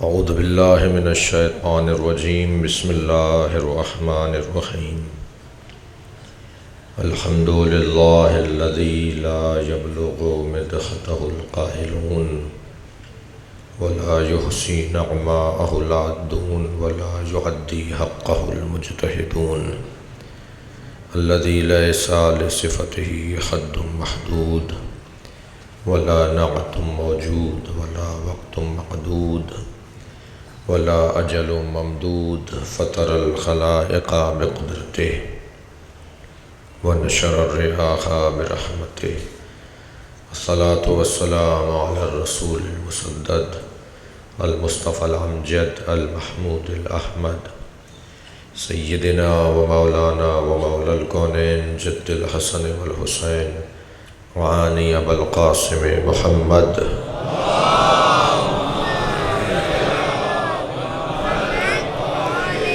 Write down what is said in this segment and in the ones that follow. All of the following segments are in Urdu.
اعوذ باللہ من الشیطان الرجیم بسم اللہ الرحمن الرحیم الحمد للہ الذی لا یبلغ مدحتہ القائلون ولا یحصی نعماءہ العادون ولا یعدی حقہ المجتہدون الذی لیس لصفتہ حد محدود ولا نعت موجود ولا وقت معدود ولا اجل ممدود فطر الخلائق بقدرته ونشر الرياح برحمته الصلاة والسلام على الرسول المسدد المصطفى الأمجد المحمود الأحمد سيدنا ومولانا ومولى الكونين جد الحسن والحسين وعاني أبا القاسم محمد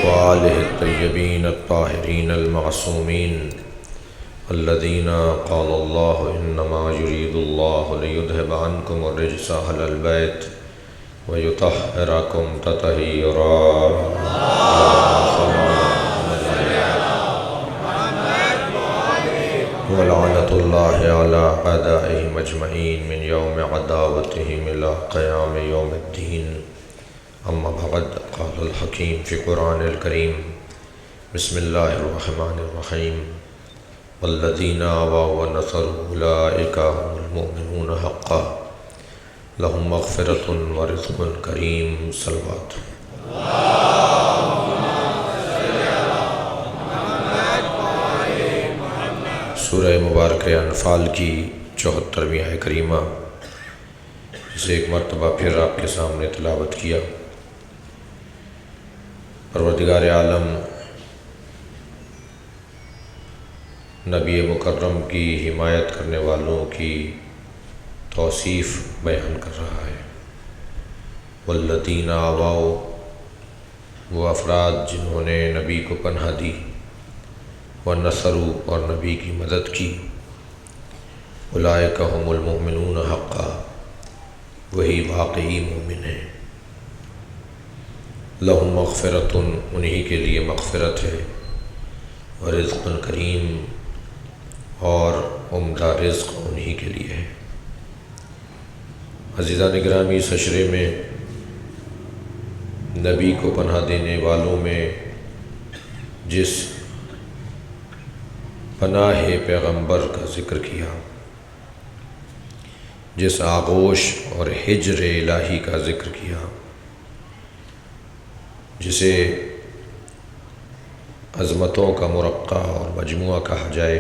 وآله الطيبين الطاهرين المعصومين الذين قال الله إنما يريد الله ليذهب عنكم الرجس أهل البيت ويطهركم تطهيرا ولعنة الله على أعدائهم أجمعين من يوم عداوتهم إلى قيام يوم الدين اما بعد قال الحکیم فی قرآن الکریم بسم اللہ الرحمن الرحیم والذین آووا ونصروا اولئک هم المؤمنون حقا لهم مغفرۃ ورزق کریم صلوات سورہ مبارکہ انفال کی 74ویں آیہ کریمہ جسے ایک مرتبہ پھر آپ کے سامنے تلاوت کیا۔ پروردگار عالم نبی مکرم کی حمایت کرنے والوں کی توصیف بیان کر رہا ہے۔ والذین آووا، وہ افراد جنہوں نے نبی کو پناہ دی، ونصروا، اور نبی کی مدد کی، اولئک هم المؤمنون حقا، وہی واقعی مومن ہیں۔ لہم مغفرۃ، انہی کے لیے مغفرت ہے، ورزق کریم، اور عمدہ رزق انہی کے لیے ہے۔ عزیزان گرامی، اس اشرے میں نبی کو پناہ دینے والوں میں جس پناہ پیغمبر کا ذکر کیا، جس آغوش اور ہجر الہی کا ذکر کیا، جسے عظمتوں کا مرقع اور مجموعہ کہا جائے،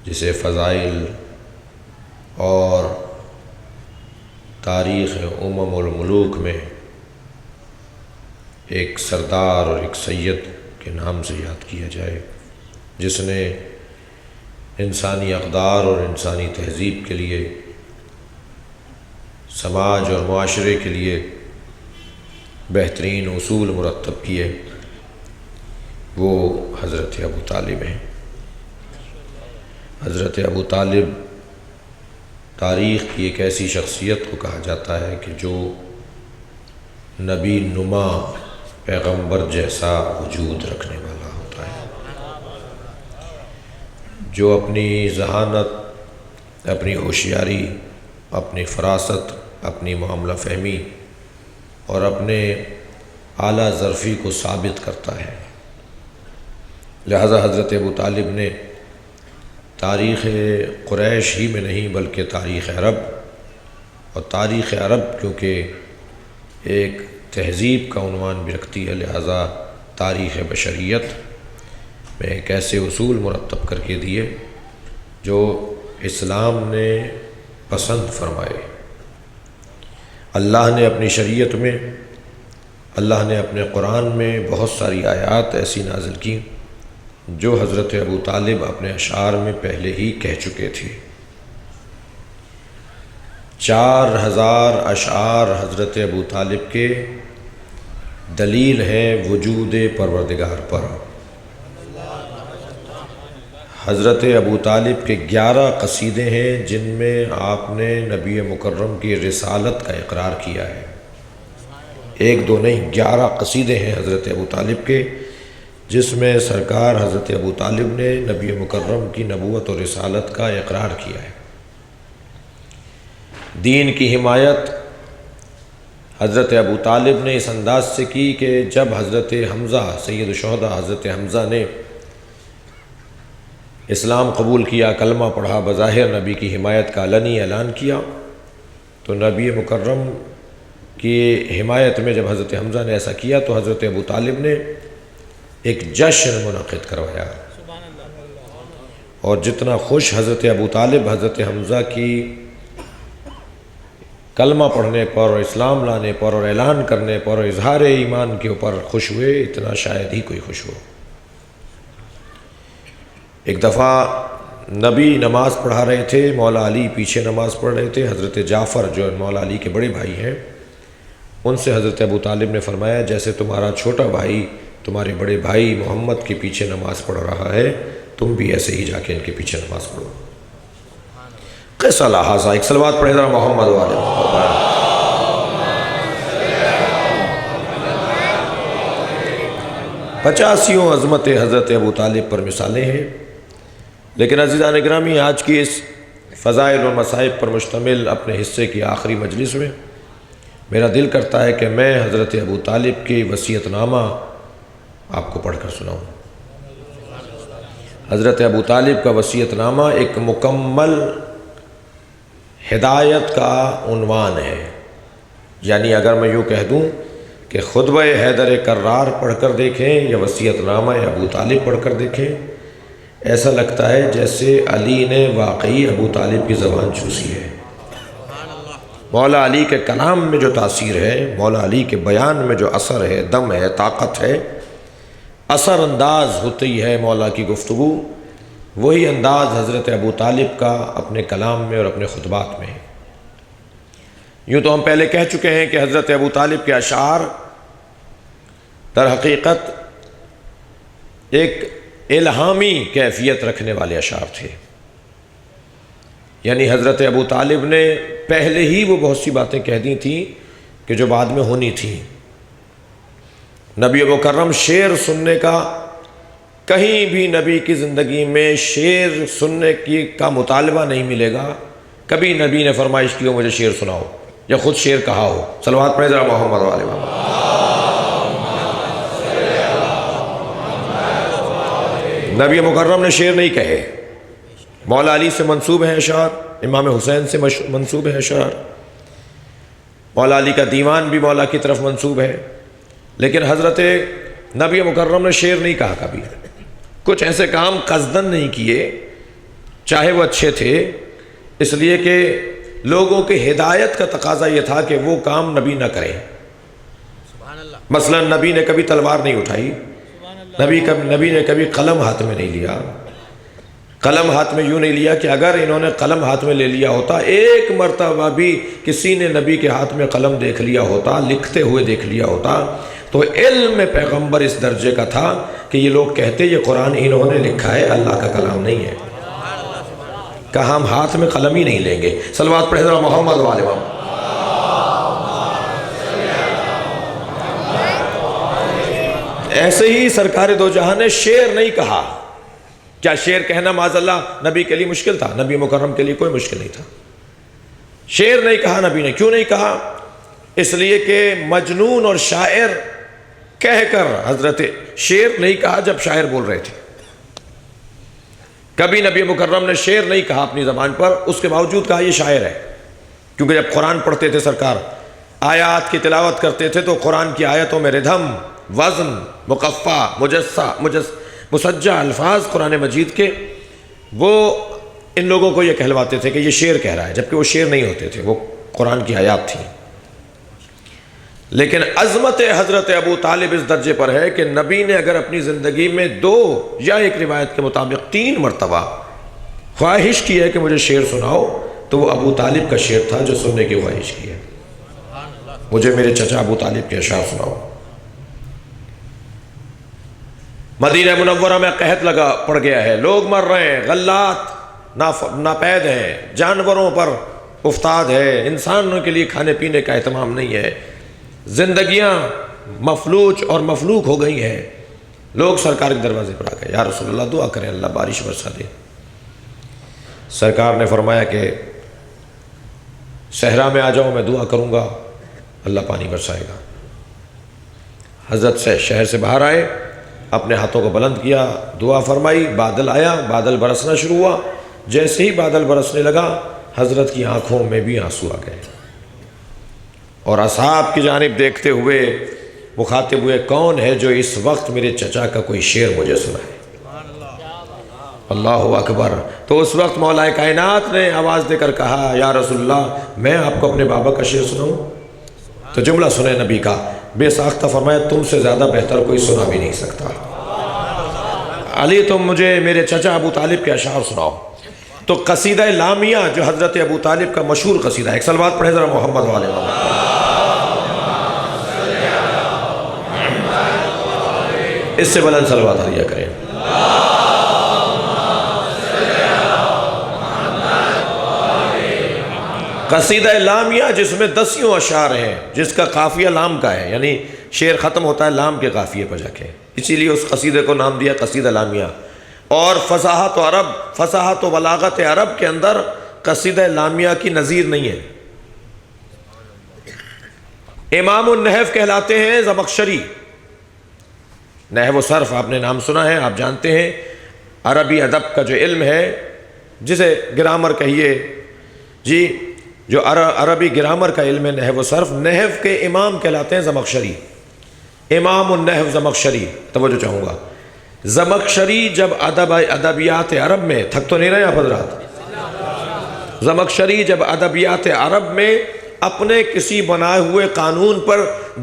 جسے فضائل اور تاریخ والملوک میں ایک سردار اور ایک سید کے نام سے یاد کیا جائے، جس نے انسانی اقدار اور انسانی تہذیب کے لیے، سماج اور معاشرے کے لیے بہترین اصول مرتب کیے، وہ حضرت ابو طالب ہیں۔ حضرت ابو طالب تاریخ کی ایک ایسی شخصیت کو کہا جاتا ہے کہ جو نبی نما پیغمبر جیسا وجود رکھنے والا ہوتا ہے، جو اپنی ذہانت، اپنی ہوشیاری، اپنی فراست، اپنی معاملہ فہمی اور اپنے اعلیٰ ظرفی کو ثابت کرتا ہے۔ لہذا حضرت ابو طالب نے تاریخ قریش ہی میں نہیں بلکہ تاریخ عرب، اور تاریخ عرب کیونکہ ایک تہذیب کا عنوان بھی رکھتی ہے، لہذا تاریخ بشریت میں ایک ایسے اصول مرتب کر کے دیے جو اسلام نے پسند فرمائے۔ اللہ نے اپنی شریعت میں، اللہ نے اپنے قرآن میں بہت ساری آیات ایسی نازل کی جو حضرت ابو طالب اپنے اشعار میں پہلے ہی کہہ چکے تھے۔ 4000 اشعار حضرت ابو طالب کے دلیل ہے وجود پروردگار پر۔ حضرت ابو طالب کے 11 قصیدے ہیں جن میں آپ نے نبی مکرم کی رسالت کا اقرار کیا ہے۔ ایک دو نہیں 11 قصیدے ہیں حضرت ابو طالب کے، جس میں سرکار حضرت ابو طالب نے نبی مکرم کی نبوت اور رسالت کا اقرار کیا ہے۔ دین کی حمایت حضرت ابو طالب نے اس انداز سے کی کہ جب حضرت حمزہ سید الشہداء حضرت حمزہ نے اسلام قبول کیا، کلمہ پڑھا، بظاہر نبی کی حمایت کا علنی اعلان کیا، تو نبی مکرم کی حمایت میں جب حضرت حمزہ نے ایسا کیا تو حضرت ابو طالب نے ایک جشن منعقد کروایا، اور جتنا خوش حضرت ابو طالب حضرت حمزہ کی کلمہ پڑھنے پر اور اسلام لانے پر اور اعلان کرنے پر اور اظہار ایمان کے اوپر خوش ہوئے، اتنا شاید ہی کوئی خوش ہو۔ ایک دفعہ نبی نماز پڑھا رہے تھے، مولا علی پیچھے نماز پڑھ رہے تھے، حضرت جعفر جو مولا علی کے بڑے بھائی ہیں ان سے حضرت ابو طالب نے فرمایا جیسے تمہارا چھوٹا بھائی تمہارے بڑے بھائی محمد کے پیچھے نماز پڑھ رہا ہے، تم بھی ایسے ہی جا کے ان کے پیچھے نماز پڑھو۔ قیسا لحاظہ ایک صلوات پڑھے ذرا محمد والے محمد۔ 85 عظمت حضرت ابو طالب پر مثالیں ہیں، لیکن عزیزان گرامی آج کی اس فضائل و مصائب پر مشتمل اپنے حصے کی آخری مجلس میں میرا دل کرتا ہے کہ میں حضرت ابو طالب کی وصیت نامہ آپ کو پڑھ کر سناؤں۔ حضرت ابو طالب کا وصیت نامہ ایک مکمل ہدایت کا عنوان ہے، یعنی اگر میں یوں کہہ دوں کہ خطبہ حیدر کرار پڑھ کر دیکھیں یا وصیت نامہ ابو طالب پڑھ کر دیکھیں، ایسا لگتا ہے جیسے علی نے واقعی ابو طالب کی زبان چوسی ہے۔ مولا علی کے کلام میں جو تاثیر ہے، مولا علی کے بیان میں جو اثر ہے، دم ہے، طاقت ہے، اثر انداز ہوتی ہے مولا کی گفتگو، وہی انداز حضرت ابو طالب کا اپنے کلام میں اور اپنے خطبات میں ہے۔ یوں تو ہم پہلے کہہ چکے ہیں کہ حضرت ابو طالب کے اشعار در حقیقت ایک الہامی کیفیت رکھنے والے اشعار تھے، یعنی حضرت ابو طالب نے پہلے ہی وہ بہت سی باتیں کہہ دی تھیں کہ جو بعد میں ہونی تھیں۔ نبی مکرم شعر سننے کا، کہیں بھی نبی کی زندگی میں شعر سننے کا مطالبہ نہیں ملے گا، کبھی نبی نے فرمائش کی ہو مجھے شعر سناؤ یا خود شعر کہا ہو۔ صلوات پڑھیں ذرا محمد والے محمد۔ نبی مکرم نے شعر نہیں کہے، مولا علی سے منسوب ہیں اشعار، امام حسین سے منسوب ہیں اشعار، مولا علی کا دیوان بھی مولا کی طرف منسوب ہے، لیکن حضرت نبی مکرم نے شعر نہیں کہا کبھی۔ کچھ ایسے کام قصدن نہیں کیے، چاہے وہ اچھے تھے، اس لیے کہ لوگوں کی ہدایت کا تقاضا یہ تھا کہ وہ کام نبی نہ کریں۔ مثلا نبی نے کبھی تلوار نہیں اٹھائی، نبی نے کبھی قلم ہاتھ میں نہیں لیا۔ قلم ہاتھ میں یوں نہیں لیا کہ اگر انہوں نے قلم ہاتھ میں لے لیا ہوتا، ایک مرتبہ بھی کسی نے نبی کے ہاتھ میں قلم دیکھ لیا ہوتا، لکھتے ہوئے دیکھ لیا ہوتا، تو علم پیغمبر اس درجے کا تھا کہ یہ لوگ کہتے یہ قرآن انہوں نے لکھا ہے، اللہ کا کلام نہیں ہے، کہا ہم ہاتھ میں قلم ہی نہیں لیں گے۔ صلوات پڑھیں ذرا محمد والے محمد۔ ایسے ہی سرکار دو جہاں نے شعر نہیں کہا۔ کیا شعر کہنا معاذ اللہ نبی کے لیے مشکل تھا؟ نبی مکرم کے لیے کوئی مشکل نہیں تھا۔ شعر نہیں کہا نبی نے، کیوں نہیں کہا؟ اس لیے کہ مجنون اور شاعر کہہ کر حضرت شعر نہیں کہا جب شاعر بول رہے تھے۔ کبھی نبی مکرم نے شعر نہیں کہا اپنی زبان پر، اس کے باوجود کہا یہ شاعر ہے، کیونکہ جب قرآن پڑھتے تھے سرکار، آیات کی تلاوت کرتے تھے تو قرآن کی آیتوں میں ردھم، وزن، مقفع، مسجع الفاظ قرآن مجید کے، وہ ان لوگوں کو یہ کہلواتے تھے کہ یہ شعر کہہ رہا ہے، جبکہ وہ شعر نہیں ہوتے تھے، وہ قرآن کی آیات تھیں۔ لیکن عظمت حضرت ابو طالب اس درجے پر ہے کہ نبی نے اگر اپنی زندگی میں 2 یا ایک روایت کے مطابق 3 مرتبہ خواہش کی ہے کہ مجھے شعر سناؤ، تو وہ ابو طالب کا شعر تھا جو سننے کی خواہش کی ہے، مجھے میرے چچا ابو طالب کے اشعار سناؤ۔ مدینہ منورہ میں قحط پڑ گیا ہے، لوگ مر رہے ہیں، غلات ناپید ہیں، جانوروں پر افتاد ہے، انسانوں کے لیے کھانے پینے کا اہتمام نہیں ہے، زندگیاں مفلوج اور مفلوک ہو گئی ہیں، لوگ سرکار کے دروازے پر آ گئے، یا رسول اللہ دعا کریں اللہ بارش برسا دے۔ سرکار نے فرمایا کہ صحرا میں آ جاؤ، میں دعا کروں گا، اللہ پانی برسائے گا۔ حضرت سے شہر سے باہر آئے، اپنے ہاتھوں کو بلند کیا، دعا فرمائی، بادل آیا، بادل برسنا شروع ہوا۔ جیسے ہی بادل برسنے لگا حضرت کی آنکھوں میں بھی آنسو آ گئے، اور اصحاب کی جانب دیکھتے ہوئے مخاطب ہوئے، کون ہے جو اس وقت میرے چچا کا کوئی شعر مجھے سنائے؟ اللہ اکبر۔ تو اس وقت مولا کائنات نے آواز دے کر کہا، یا رسول اللہ میں آپ کو اپنے بابا کا شعر سناؤں؟ تو جملہ سنے نبی کا، بے ساختہ فرمایا تم سے زیادہ بہتر کوئی سنا بھی نہیں سکتا، علی تم مجھے میرے چچا ابو طالب کے اشعار سناؤ۔ تو قصیدہ لامیہ جو حضرت ابو طالب کا مشہور قصیدہ ہے، ایک صلوات پڑھیں ذرا محمد والے محمد۔ اس سے بلند صلوات علیہ کریں۔ قصیدہ لامیہ جس میں 10 اشعار ہیں، جس کا قافیہ لام کا ہے، یعنی شعر ختم ہوتا ہے لام کے قافیے پر جا کے، اسی لیے اس قصیدے کو نام دیا قصیدہ لامیہ۔ اور فصاحت و عرب، فصاحت و بلاغت عرب کے اندر قصیدہ لامیہ کی نظیر نہیں ہے۔ امام النحو کہلاتے ہیں زمخشری، نحو و صرف آپ نے نام سنا ہے، آپ جانتے ہیں عربی ادب کا جو علم ہے، جسے گرامر کہیے جی، جو عربی گرامر کا علم ہے نحو و صرف، نحو کے امام کہلاتے ہیں زمخشری، امام النحو زمخشری۔ توجہ چاہوں گا، زمخشری جب ادبیات عرب میں، تھک تو نہیں رہے آپ حضرات، زمخشری جب ادبیات عرب میں اپنے کسی بنائے ہوئے قانون پر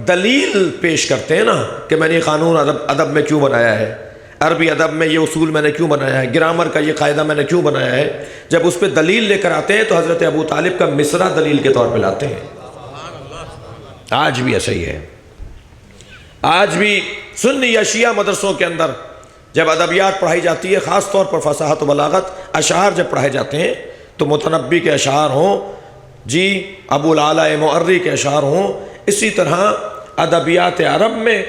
دلیل پیش کرتے ہیں نا، کہ میں نے یہ قانون ادب میں کیوں بنایا ہے، عربی ادب میں یہ اصول میں نے کیوں بنایا ہے، گرامر کا یہ قاعدہ میں نے کیوں بنایا ہے، جب اس پہ دلیل لے کر آتے ہیں تو حضرت ابو طالب کا مصرع دلیل کے طور پہ لاتے ہیں۔ آج بھی ایسا ہی ہے، آج بھی سنی یا شیعہ مدرسوں کے اندر جب ادبیات پڑھائی جاتی ہے، خاص طور پر فصاحت و بلاغت، اشعار جب پڑھائے جاتے ہیں تو متنبی کے اشعار ہوں جی، ابو العلاء مؤری کے اشعار ہوں، اسی طرح ادبیات عرب میں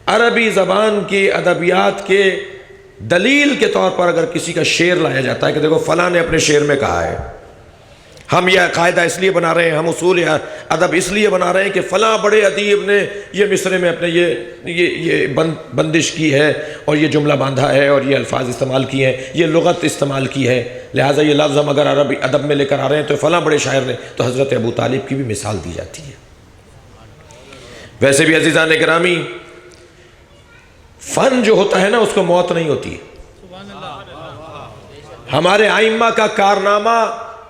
عربی زبان کی ادبیات کے دلیل کے طور پر اگر کسی کا شعر لایا جاتا ہے کہ دیکھو فلاں نے اپنے شعر میں کہا ہے، ہم یہ قاعدہ اس لیے بنا رہے ہیں، ہم اصول ادب اس لیے بنا رہے ہیں کہ فلاں بڑے ادیب نے یہ مصرے میں اپنے یہ بندش کی ہے، اور یہ جملہ باندھا ہے، اور یہ الفاظ استعمال کیے ہیں، یہ لغت استعمال کی ہے، لہٰذا یہ لفظ ہم اگر عربی ادب میں لے کر آ رہے ہیں تو فلاں بڑے شاعر نے، تو حضرت ابو طالب کی بھی مثال دی جاتی ہے۔ ویسے بھی عزیزان گرامی، فن جو ہوتا ہے نا اس کو موت نہیں ہوتی۔ ہمارے ائمہ کا کارنامہ،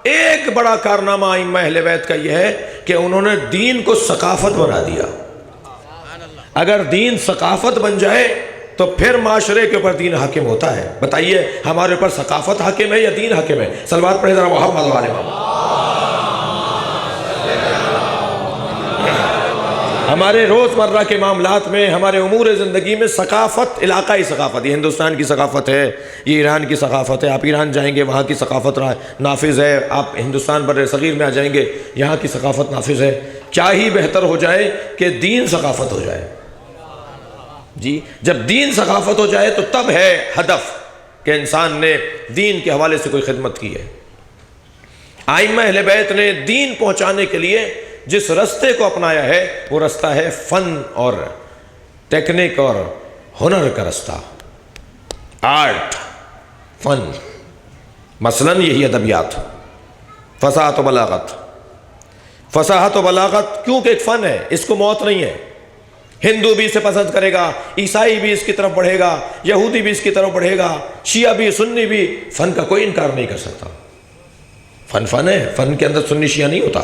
ایک بڑا کارنامہ ائمہ اہل بیت کا یہ ہے کہ انہوں نے دین کو ثقافت بنا دیا۔ اگر دین ثقافت بن جائے تو پھر معاشرے کے اوپر دین حاکم ہوتا ہے۔ بتائیے ہمارے اوپر ثقافت حاکم ہے یا دین حاکم ہے؟ صلوات پڑھیں ذرا محمد والے محمد۔ ہمارے روزمرہ کے معاملات میں، ہمارے امور زندگی میں ثقافت، علاقائی ثقافت، یہ ہندوستان کی ثقافت ہے، یہ ایران کی ثقافت ہے، آپ ایران جائیں گے وہاں کی ثقافت نافذ ہے، آپ ہندوستان بر صغیر میں آ جائیں گے یہاں کی ثقافت نافذ ہے۔ کیا ہی بہتر ہو جائے کہ دین ثقافت ہو جائے جی، جب دین ثقافت ہو جائے تو تب ہے ہدف کہ انسان نے دین کے حوالے سے کوئی خدمت کی ہے۔ ائمہ اہل بیت نے دین پہنچانے کے لیے جس رستے کو اپنایا ہے وہ رستہ ہے فن اور ٹیکنک اور ہنر کا رستہ، آرٹ، فن۔ مثلاً یہی ادبیات، فصاحت و بلاغت۔ فصاحت و بلاغت کیونکہ ایک فن ہے، اس کو موت نہیں ہے۔ ہندو بھی اسے پسند کرے گا، عیسائی بھی اس کی طرف بڑھے گا، یہودی بھی اس کی طرف بڑھے گا، شیعہ بھی، سنی بھی، فن کا کوئی انکار نہیں کر سکتا۔ فن فن ہے، فن کے اندر سنی شیعہ نہیں ہوتا۔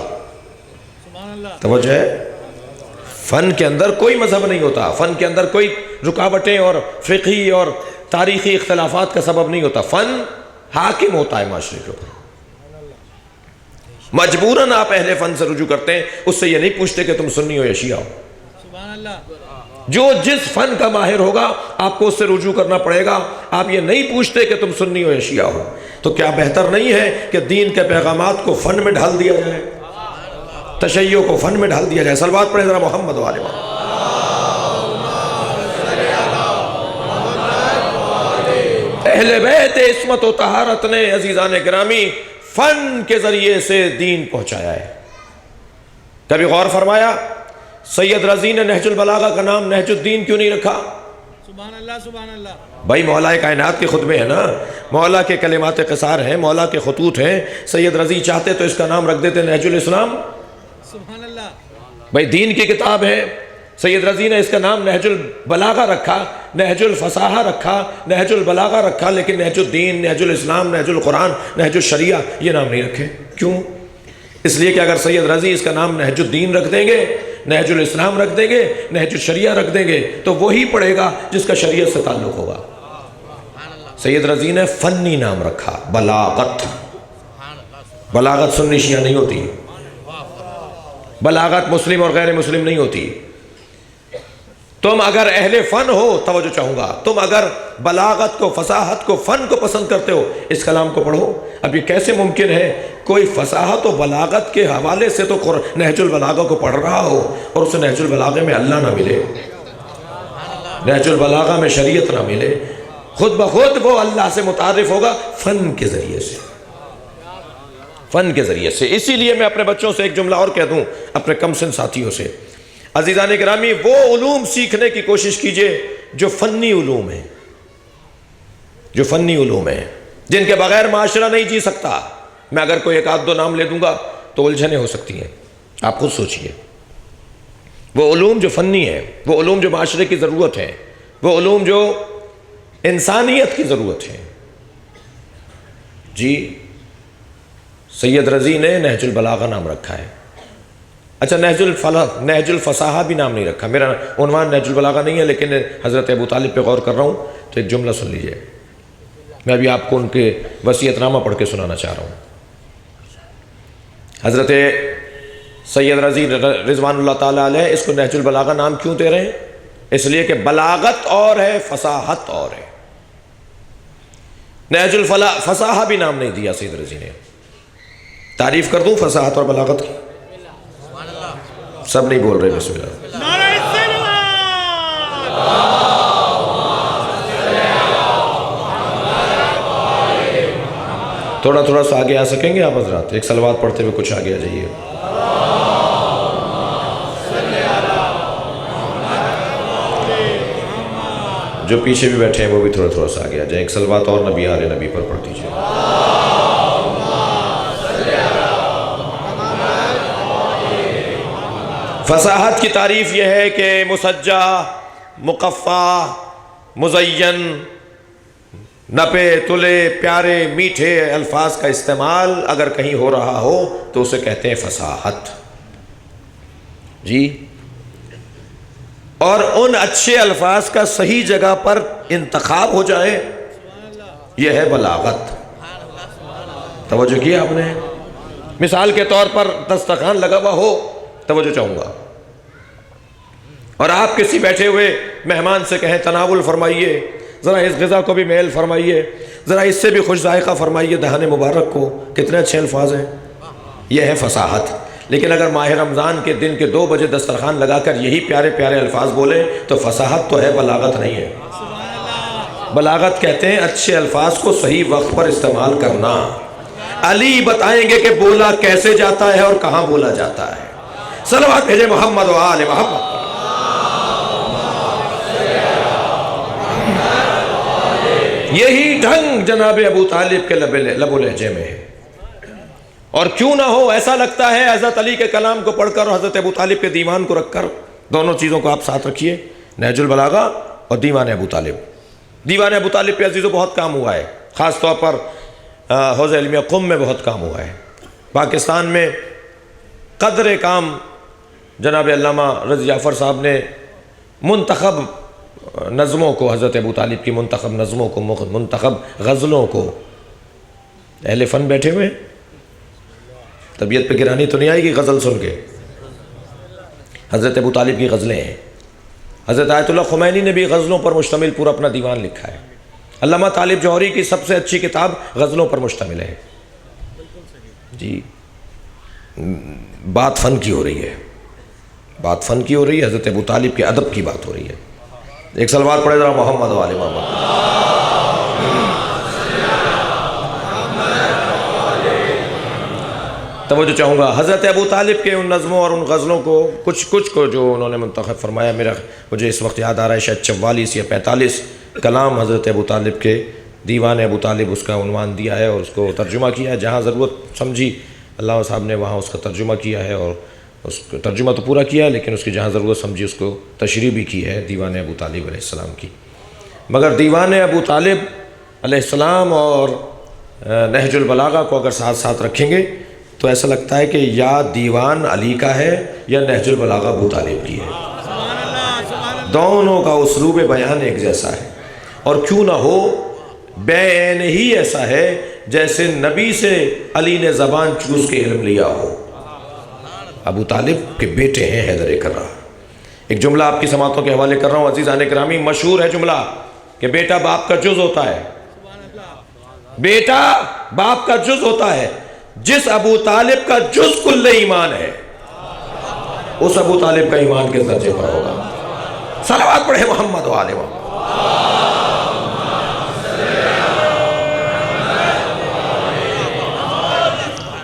توجہ ہے، فن کے اندر کوئی مذہب نہیں ہوتا، فن کے اندر کوئی رکاوٹیں اور فقہی اور تاریخی اختلافات کا سبب نہیں ہوتا۔ فن حاکم ہوتا ہے معاشرے کے اوپر۔ مجبوراً آپ اہل فن سے رجوع کرتے ہیں، اس سے یہ نہیں پوچھتے کہ تم سنی ہو یا شیعہ ہو۔ جو جس فن کا ماہر ہوگا آپ کو اس سے رجوع کرنا پڑے گا، آپ یہ نہیں پوچھتے کہ تم سنی ہو یا شیعہ ہو۔ تو کیا بہتر نہیں ہے کہ دین کے پیغامات کو فن میں ڈھال دیا جائے؟ تشیع کو فن میں ڈھال دیا جائے. صلوات پڑھیں ذرا محمد و آل محمد. اہل بیت عصمت و طہارت نے عزیزان گرامی فن کے ذریعے سے دین پہنچایا ہے. کبھی غور فرمایا سید رضی نے نہج البلاغہ کا نام نہج الدین کیوں نہیں رکھا؟ سبحان اللہ سبحان اللہ. بھائی مولا کائنات کے خطبے ہیں نا، مولا کے کلمات قصار ہیں، مولا کے خطوط ہیں. سید رضی چاہتے تو اس کا نام رکھ دیتے نہج الاسلام. سبحان اللہ. بھائی دین کی کتاب ہے. سید رضی نے اس کا نام نہج البلاغہ رکھا، نہج الفصاحہ رکھا، نہج البلاغہ رکھا، لیکن نہج الدین، نہج الاسلام، نہج القرآن، نہج الشریعہ یہ نام نہیں رکھے. کیوں؟ اس لیے کہ اگر سید رضی اس کا نام نہج الدین رکھ دیں گے، نہج الاسلام رکھ دیں گے، نہج الشریعہ رکھ دیں گے تو وہی پڑھے گا جس کا شریعت سے تعلق ہوگا. سید رضی نے فنی نام رکھا بلاغت. بلاغت سنی شیعہ نہیں ہوتی، بلاغت مسلم اور غیر مسلم نہیں ہوتی. تم اگر اہل فن ہو، توجہ چاہوں گا، تم اگر بلاغت کو، فصاحت کو، فن کو پسند کرتے ہو، اس کلام کو پڑھو. اب یہ کیسے ممکن ہے کوئی فصاحت و بلاغت کے حوالے سے تو نہج البلاغہ کو پڑھ رہا ہو اور اسے نہج البلاغہ میں اللہ نہ ملے، نہج البلاغہ میں شریعت نہ ملے؟ خود بخود وہ اللہ سے متعارف ہوگا فن کے ذریعے سے، فن کے ذریعے سے. اسی لیے میں اپنے بچوں سے ایک جملہ اور کہہ دوں، اپنے کم سن ساتھیوں سے، عزیزان گرامی وہ علوم سیکھنے کی کوشش کیجئے جو فنی علوم ہیں، جو فنی علوم ہیں، جن کے بغیر معاشرہ نہیں جی سکتا. میں اگر کوئی ایک آدھ دو نام لے دوں گا تو الجھنیں ہو سکتی ہیں، آپ خود سوچئے. وہ علوم جو فنی ہیں، وہ علوم جو معاشرے کی ضرورت ہے، وہ علوم جو انسانیت کی ضرورت ہے. جی سید رضی نے نہج البلاغہ نام رکھا ہے. اچھا نہج الفصاحہ بھی نام نہیں رکھا. میرا عنوان نہج البلاغہ نہیں ہے، لیکن حضرت ابو طالب پہ غور کر رہا ہوں تو ایک جملہ سن لیجئے. میں ابھی آپ کو ان کے وصیت نامہ پڑھ کے سنانا چاہ رہا ہوں. حضرت سید رضی رضوان اللہ تعالیٰ علیہ اس کو نہج البلاغہ نام کیوں دے رہے ہیں؟ اس لیے کہ بلاغت اور ہے، فصاحت اور ہے. نہج الفصاحہ بھی نام نہیں دیا سید رضی نے. تعریف کر دوں فصاحت اور بلاغت کی؟ سب نہیں بول رہے بسم اللہ. نعرہ تکبیر. تھوڑا تھوڑا سا آگے آ سکیں گے آپ حضرات؟ ایک صلوات پڑھتے ہوئے کچھ آگے آ جائیے. جو پیچھے بھی بیٹھے ہیں وہ بھی تھوڑا تھوڑا سا آگے آ جائیں. ایک صلوات اور نبی آل نبی پر پڑھ دیجئے. فصاحت کی تعریف یہ ہے کہ مسجع، مقفع، مزین، نپے تلے پیارے میٹھے الفاظ کا استعمال اگر کہیں ہو رہا ہو تو اسے کہتے ہیں فصاحت. جی اور ان اچھے الفاظ کا صحیح جگہ پر انتخاب ہو جائے یہ ہے بلاغت. توجہ کیا آپ نے؟ مثال کے طور پر دسترخوان لگا ہوا ہو، توجہ چاہوں گا، اور آپ کسی بیٹھے ہوئے مہمان سے کہیں تناول فرمائیے، ذرا اس غذا کو بھی میل فرمائیے، ذرا اس سے بھی خوش ذائقہ فرمائیے دہان مبارک کو. کتنے اچھے الفاظ ہیں. یہ ہے فصاحت. لیکن اگر ماہ رمضان کے دن کے 2 بجے دسترخوان لگا کر یہی پیارے پیارے الفاظ بولیں تو فصاحت تو ہے، بلاغت نہیں ہے. بلاغت کہتے ہیں اچھے الفاظ کو صحیح وقت پر استعمال کرنا. علی بتائیں گے کہ بولا کیسے جاتا ہے اور کہاں بولا جاتا ہے. صلوات بھیجے محمد و آل محمد. یہی ڈھنگ جناب ابو طالب کے لب و لہجے میں ہے. اور کیوں نہ ہو، ایسا لگتا ہے حضرت علی کے کلام کو پڑھ کر اور حضرت ابو طالب کے دیوان کو رکھ کر، دونوں چیزوں کو آپ ساتھ رکھیے، نہج البلاغہ اور دیوان ابو طالب. دیوان ابو طالب پہ عزیزوں بہت کام ہوا ہے، خاص طور پر حوزہ علمیہ قم میں بہت کام ہوا ہے. پاکستان میں قدر کام جناب علامہ رضی جعفر صاحب نے منتخب نظموں کو، حضرت ابو طالب کی منتخب نظموں کو، منتخب غزلوں کو، اہل فن بیٹھے ہوئے، طبیعت پہ گرانی تو نہیں آئے گی غزل سن کے؟ حضرت ابو طالب کی غزلیں ہیں. حضرت آیت اللہ خمینی نے بھی غزلوں پر مشتمل پورا اپنا دیوان لکھا ہے. علامہ طالب جوہری کی سب سے اچھی کتاب غزلوں پر مشتمل ہے. جی بات فن کی ہو رہی ہے، بات فن کی ہو رہی ہے، حضرت ابو طالب کے ادب کی بات ہو رہی ہے۔ ایک سلوات پڑھے ذرا محمد و آل محمد۔ توجہ چاہوں گا حضرت ابو طالب کے ان نظموں اور ان غزلوں کو کچھ کو جو انہوں نے منتخب فرمایا، مجھے اس وقت یاد آ رہا ہے شاید 44 یا 45 کلام حضرت ابو طالب کے، دیوان ابو طالب اس کا عنوان دیا ہے اور اس کو ترجمہ کیا ہے، جہاں ضرورت سمجھی اللہ صاحب نے وہاں اس کا ترجمہ کیا ہے، اور اس کا ترجمہ تو پورا کیا ہے لیکن اس کی جہاں ضرورت سمجھی اس کو تشریح بھی کی ہے دیوان ابو طالب علیہ السلام کی۔ مگر دیوان ابو طالب علیہ السلام اور نہج البلاغہ کو اگر ساتھ ساتھ رکھیں گے تو ایسا لگتا ہے کہ یا دیوان علی کا ہے یا نہج البلاغہ ابو طالب کی ہے، دونوں کا اسلوب بیان ایک جیسا ہے، اور کیوں نہ ہو بعین ہی ایسا ہے جیسے نبی سے علی نے زبان چوس کے علم لیا ہو۔ ابو طالب کے بیٹے ہیں حیدر کرہ۔ ایک جملہ آپ کی سماعتوں کے حوالے کر رہا ہوں عزیزان گرامی، مشہور ہے جملہ کہ بیٹا باپ کا جز ہوتا ہے، بیٹا باپ کا جز ہوتا ہے، جس ابو طالب کا جز کل ایمان ہے اس ابو طالب کا ایمان کس درجے پر ہوگا؟ صلوات پڑھے محمد و آل محمد۔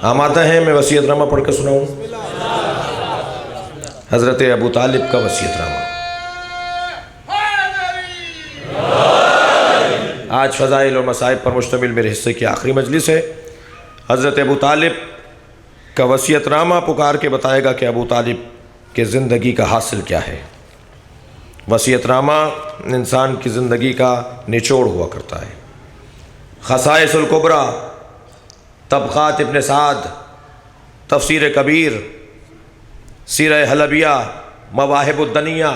آمادہ ہیں میں وصیت نامہ پڑھ کے سناؤں؟ حضرت ابو طالب کا وصیت نامہ۔ آج فضائل اور مصائب پر مشتمل میرے حصے کی آخری مجلس ہے۔ حضرت ابو طالب کا وصیت نامہ پکار کے بتائے گا کہ ابو طالب کے زندگی کا حاصل کیا ہے۔ وصیت نامہ انسان کی زندگی کا نچوڑ ہوا کرتا ہے۔ خصائص الکبریٰ، طبقات ابن سعد، تفسیر کبیر، سیرہ حلبیہ، مواہب الدنیہ،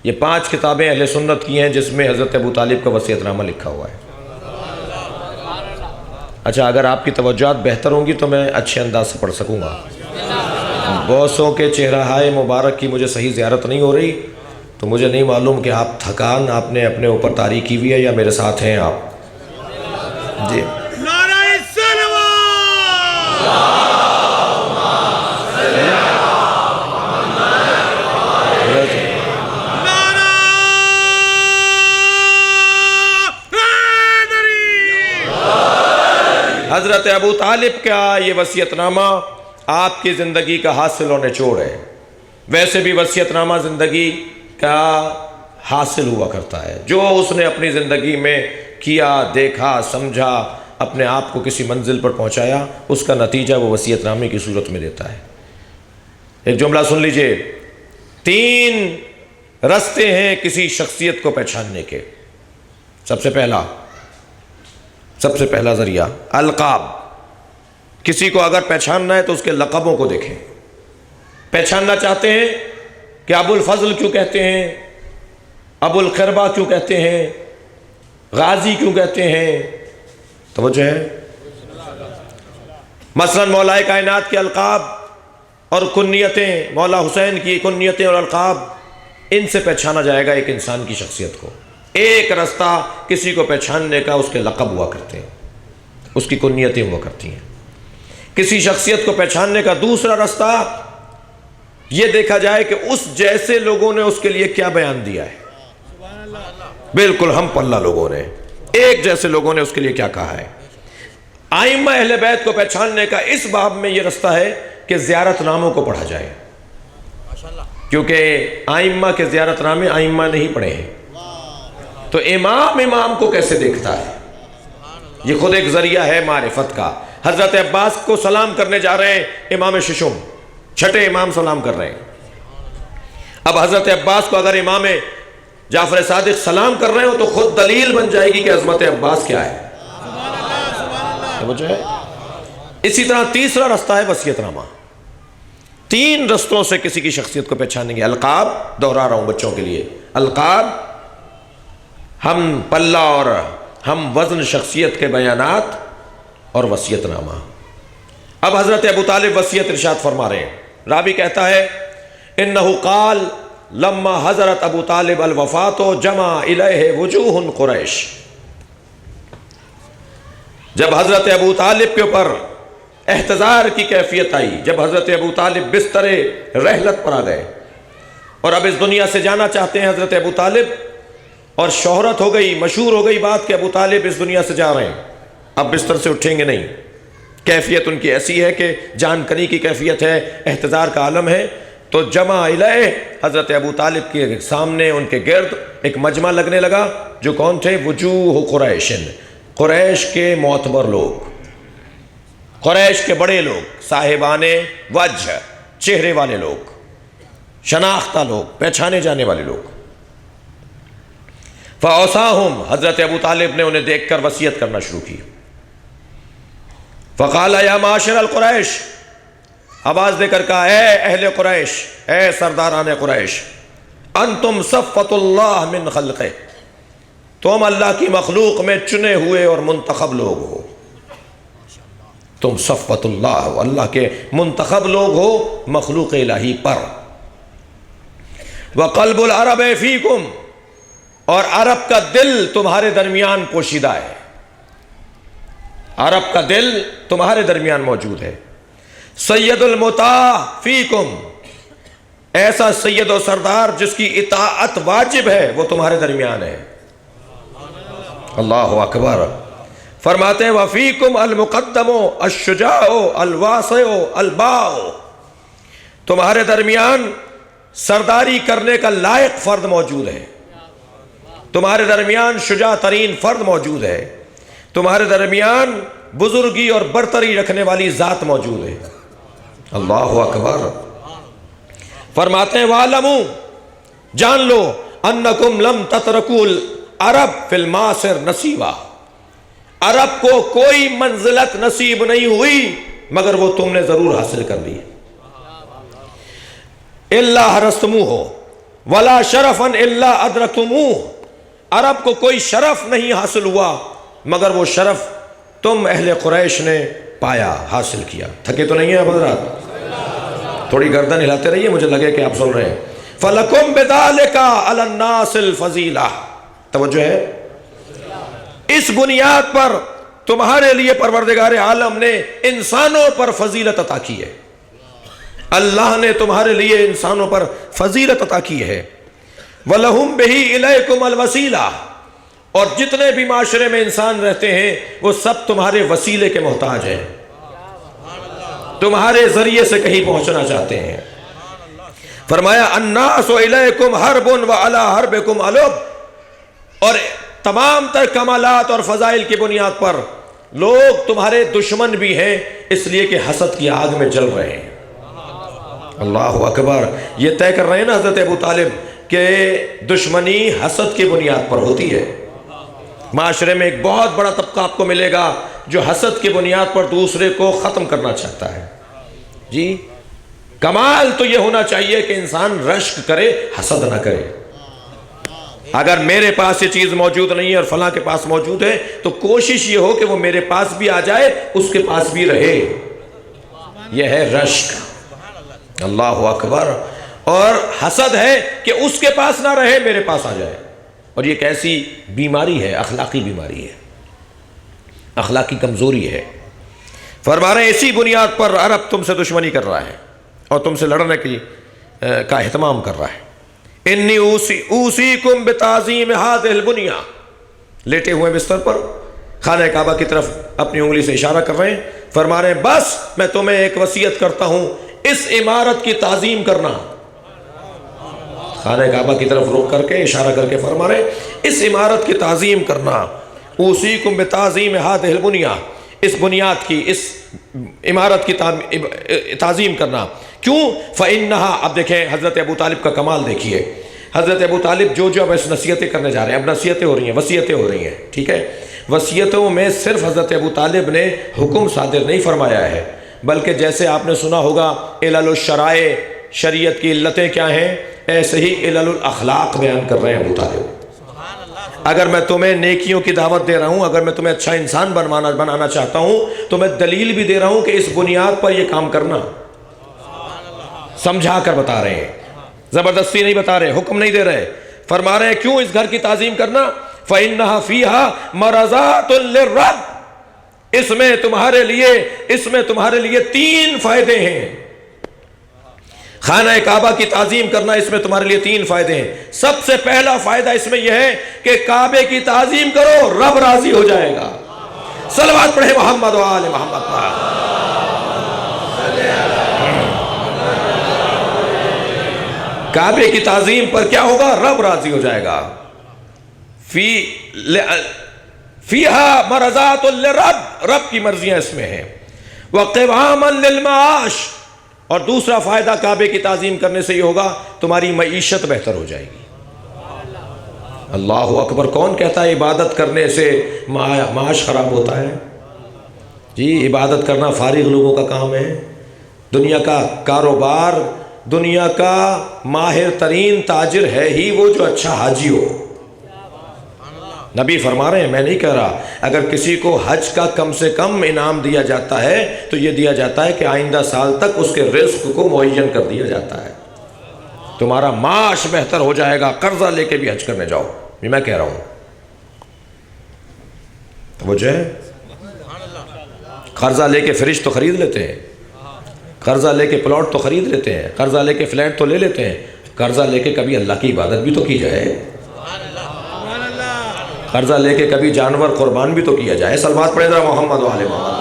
یہ 5 کتابیں اہل سنت کی ہیں جس میں حضرت ابو طالب کا وصیت نامہ لکھا ہوا ہے۔ اچھا اگر آپ کی توجہات بہتر ہوں گی تو میں اچھے انداز سے پڑھ سکوں گا۔ بوسوں کے چہرہ مبارک کی مجھے صحیح زیارت نہیں ہو رہی تو مجھے نہیں معلوم کہ آپ تھکان آپ نے اپنے اوپر طاری کی ہوئی ہے یا میرے ساتھ ہیں آپ؟ جی حضرت ابو طالب کا یہ وصیت نامہ آپ کی زندگی کا حاصل و نچوڑ ہے۔ ویسے بھی وصیت نامہ زندگی کا حاصل ہوا کرتا ہے، جو اس نے اپنی زندگی میں کیا، دیکھا، سمجھا، اپنے آپ کو کسی منزل پر پہنچایا، اس کا نتیجہ وہ وصیت نامے کی صورت میں دیتا ہے۔ ایک جملہ سن لیجئے، 3 راستے ہیں کسی شخصیت کو پہچاننے کے۔ سب سے پہلا ذریعہ القاب۔ کسی کو اگر پہچاننا ہے تو اس کے لقبوں کو دیکھیں۔ پہچاننا چاہتے ہیں کہ ابو الفضل کیوں کہتے ہیں، ابو القربہ کیوں کہتے ہیں، غازی کیوں کہتے ہیں؟ توجہ ہے؟ مثلا مولا کائنات کے القاب اور کنیتیں، مولا حسین کی کنیتیں اور القاب، ان سے پہچانا جائے گا ایک انسان کی شخصیت کو۔ ایک راستہ کسی کو پہچاننے کا اس کے لقب ہوا کرتے ہیں، اس کی کنیتیں ہوا کرتی ہیں۔ کسی شخصیت کو پہچاننے کا دوسرا راستہ یہ دیکھا جائے کہ اس جیسے لوگوں نے اس کے لیے کیا بیان دیا ہے۔ بالکل ہم پلہ لوگوں نے، ایک جیسے لوگوں نے اس کے لیے کیا کہا ہے۔ ائمہ اہل بیت کو پہچاننے کا اس باب میں یہ راستہ ہے کہ زیارت ناموں کو پڑھا جائے، کیونکہ ائمہ کے زیارت نامے ائمہ نہیں پڑھے ہیں، تو امام کو کیسے دیکھتا ہے؟ یہ خود ایک ذریعہ ہے معرفت کا۔ حضرت عباس کو سلام کرنے جا رہے ہیں امام ششم، چھٹے امام سلام کر رہے ہیں۔ اب حضرت عباس کو اگر امام جعفر صادق سلام کر رہے ہو تو خود دلیل بن جائے گی کہ عظمت عباس کیا ہے۔ اسی طرح تیسرا راستہ ہے وصیت نامہ۔ 3 رستوں سے کسی کی شخصیت کو پہچانیں گے۔ القاب، دہرا رہا ہوں بچوں کے لیے، القاب، ہم پلہ اور ہم وزن شخصیت کے بیانات، اور وصیت نامہ۔ اب حضرت ابو طالب وصیت ارشاد فرما رہے ہیں۔ راوی کہتا ہے انہو قال لما حضرت ابو طالب الوفات جمع الیہ وجوہ قریش۔ جب حضرت ابو طالب کے اوپر احتضار کی کیفیت آئی جب حضرت ابو طالب بستر رحلت پر آ گئے اور اب اس دنیا سے جانا چاہتے ہیں حضرت ابو طالب، اور شہرت ہو گئی، مشہور ہو گئی بات کہ ابو طالب اس دنیا سے جا رہے ہیں، اب بستر سے اٹھیں گے نہیں۔ کیفیت ان کی ایسی ہے کہ جان کنی کی کیفیت ہے، احتضار کا عالم ہے۔ تو جمع الیہ، حضرت ابو طالب کے سامنے ان کے گرد ایک مجمع لگنے لگا، جو کون تھے؟ وجوہ قریش، قریش کے معتبر لوگ، قریش کے بڑے لوگ، صاحبان وجہ، چہرے والے لوگ، شناختہ لوگ، پہچانے جانے والے لوگ۔ فَأَوْصَاهُمْ، حضرت ابو طالب نے انہیں دیکھ کر وصیت کرنا شروع کی۔ فَقَالَ يَا مَعْشَرَ الْقُرَيْشِ، آواز دے کر کہا، اے اہل قریش، اے سرداران قریش، انتم صفوۃ اللہ من خلقہ، تم اللہ کی مخلوق میں چنے ہوئے اور منتخب لوگ ہو، تم صفوۃ اللہ ہو، اللہ کے منتخب لوگ ہو مخلوق الہی پر۔ وَقَلْبُ الْعَرَبِ فِيكُمْ، اور عرب کا دل تمہارے درمیان پوشیدہ ہے، عرب کا دل تمہارے درمیان موجود ہے۔ سید المطاع فیکم، ایسا سید و سردار جس کی اطاعت واجب ہے وہ تمہارے درمیان ہے۔ اللہ اکبر۔ فرماتے ہیں وفیکم المقدم الشجاع الواسع الباء، تمہارے درمیان سرداری کرنے کا لائق فرد موجود ہے، تمہارے درمیان شجاع ترین فرد موجود ہے، تمہارے درمیان بزرگی اور برتری رکھنے والی ذات موجود ہے۔ اللہ اکبر۔ فرماتے ہیں وَعْلَمُوا، جان لو، أَنَّكُمْ لَمْ تَتْرَكُوا الْعَرَبْ فِي الْمَعْصِرِ نَصِيبًا، عرب کو کوئی منزلت نصیب نہیں ہوئی مگر وہ تم نے ضرور حاصل کر لی۔ إِلَّا حَرَسْتُمُوهُ وَلَا شَرَفًا إِلَّا أَدْرَكْتُمُوهُ، عرب کو کوئی شرف نہیں حاصل ہوا مگر وہ شرف تم اہل قریش نے پایا، حاصل کیا۔ تھکے تو نہیں ہیں حضرات؟ تھوڑی گردن ہلاتے رہیے، مجھے لگے کہ آپ سن رہے ہیں۔ فَلَكُمْ بِذَلِكَ عَلَى النَّاسِ الْفَضِيلَةُ، توجہ ہے، اس بنیاد پر تمہارے لیے پروردگار عالم نے انسانوں پر فضیلت عطا کی ہے، اللہ نے تمہارے لیے انسانوں پر فضیلت عطا کی ہے۔ وَلَهُمْ بِهِ إِلَيْكُمْ الْوَسِيلَةُ، اور جتنے بھی معاشرے میں انسان رہتے ہیں وہ سب تمہارے وسیلے کے محتاج ہیں، تمہارے ذریعے سے کہیں پہنچنا چاہتے ہیں۔ فرمایا الناس الیکم حرب وعلی حربکم علب، اور تمام تر کمالات اور فضائل کی بنیاد پر لوگ تمہارے دشمن بھی ہیں، اس لیے کہ حسد کی آگ میں جل رہے ہیں۔ اللہ اکبر۔ یہ طے کر رہے ہیں نا حضرت ابو طالب کہ دشمنی حسد کی بنیاد پر ہوتی ہے۔ معاشرے میں ایک بہت بڑا طبقہ آپ کو ملے گا جو حسد کی بنیاد پر دوسرے کو ختم کرنا چاہتا ہے۔ جی کمال تو یہ ہونا چاہیے کہ انسان رشک کرے، حسد نہ کرے۔ اگر میرے پاس یہ چیز موجود نہیں ہے اور فلاں کے پاس موجود ہے تو کوشش یہ ہو کہ وہ میرے پاس بھی آ جائے، اس کے پاس بھی رہے، یہ ہے رشک۔ اللہ اکبر۔ اور حسد ہے کہ اس کے پاس نہ رہے، میرے پاس آ جائے، اور یہ ایک ایسی بیماری ہے، اخلاقی بیماری ہے، اخلاقی کمزوری ہے۔ فرما رہے ہیں اسی بنیاد پر عرب تم سے دشمنی کر رہا ہے اور تم سے لڑنے کا اہتمام کر رہا ہے۔ انی اوصیکم بتعظیم ھذہ البنیہ، لیٹے ہوئے بستر پر خانہ کعبہ کی طرف اپنی انگلی سے اشارہ کر رہے ہیں، فرما رہے ہیں بس میں تمہیں ایک وصیت کرتا ہوں، اس عمارت کی تعظیم کرنا۔ خانہ کعبہ کی طرف رک کر کے اشارہ کر کے فرما رہے ہیں اس عمارت کی تعظیم کرنا۔ اوصیکم بتعظیم ھذہ البنیہ، اس بنیاد کی، اس عمارت کی تعظیم کرنا۔ کیوں؟ فَإِنَّهَا، اب دیکھیں حضرت ابو طالب کا کمال دیکھیے۔ حضرت ابو طالب جو اب اس نصیحتیں کرنے جا رہے ہیں، اب نصیحتیں ہو رہی ہیں، وصیتیں ہو رہی ہیں، ٹھیک ہے؟ وصیتوں میں صرف حضرت ابو طالب نے حکم صادر نہیں فرمایا ہے، بلکہ جیسے آپ نے سنا ہوگا علل الشرائع، شریعت کی علتیں کیا ہیں، ایسے ہی علل الاخلاق بیان کر رہے ہیں ابو طالب۔ اگر میں تمہیں نیکیوں کی دعوت دے رہا ہوں، اگر میں تمہیں اچھا انسان بنانا چاہتا ہوں تو میں دلیل بھی دے رہا ہوں کہ اس بنیاد پر یہ کام کرنا، سمجھا کر بتا رہے ہیں، زبردستی نہیں بتا رہے، حکم نہیں دے رہے۔ فرما رہے ہیں کیوں اس گھر کی تعظیم کرنا؟ فَإِنَّهَا فِيهَا مَرَضَاتٌ لِلرَّبِّ، اس میں تمہارے لیے 3 فائدے ہیں۔ خانہ کعبہ کی تعظیم کرنا، اس میں تمہارے لیے 3 فائدے ہیں۔ سب سے پہلا فائدہ اس میں یہ ہے کہ کعبے کی تعظیم کرو، رب راضی ہو جائے گا۔ صلوات پڑھے محمد و آل محمد پر۔ کعبے کی تعظیم پر کیا ہوگا؟ رب راضی ہو جائے گا۔ فیہا مرضات للرب، رب کی مرضیاں اس میں ہیں۔ وقواما للمعاش، اور دوسرا فائدہ کعبے کی تعظیم کرنے سے یہ ہوگا تمہاری معیشت بہتر ہو جائے گی۔ اللہ اکبر! کون کہتا ہے عبادت کرنے سے معاش خراب ہوتا ہے؟ جی، عبادت کرنا فارغ لوگوں کا کام ہے۔ دنیا کا کاروبار، دنیا کا ماہر ترین تاجر ہے ہی وہ جو اچھا حاجی ہو۔ نبی فرما رہے ہیں، میں نہیں کہہ رہا، اگر کسی کو حج کا کم سے کم انعام دیا جاتا ہے تو یہ دیا جاتا ہے کہ آئندہ سال تک اس کے رزق کو معین کر دیا جاتا ہے، تمہارا معاش بہتر ہو جائے گا، قرضہ لے کے بھی حج کرنے جاؤ۔ یہ میں کہہ رہا ہوں، وہ جو ہے قرضہ لے کے فریج تو خرید لیتے ہیں، قرضہ لے کے پلاٹ تو خرید لیتے ہیں، قرضہ لے کے فلیٹ تو لے لیتے ہیں، قرضہ لے کے کبھی اللہ کی عبادت بھی تو کی جائے، قرضہ لے کے کبھی جانور قربان بھی تو کیا جائے۔ صلوات پڑھیں ذرا محمد و آل محمد۔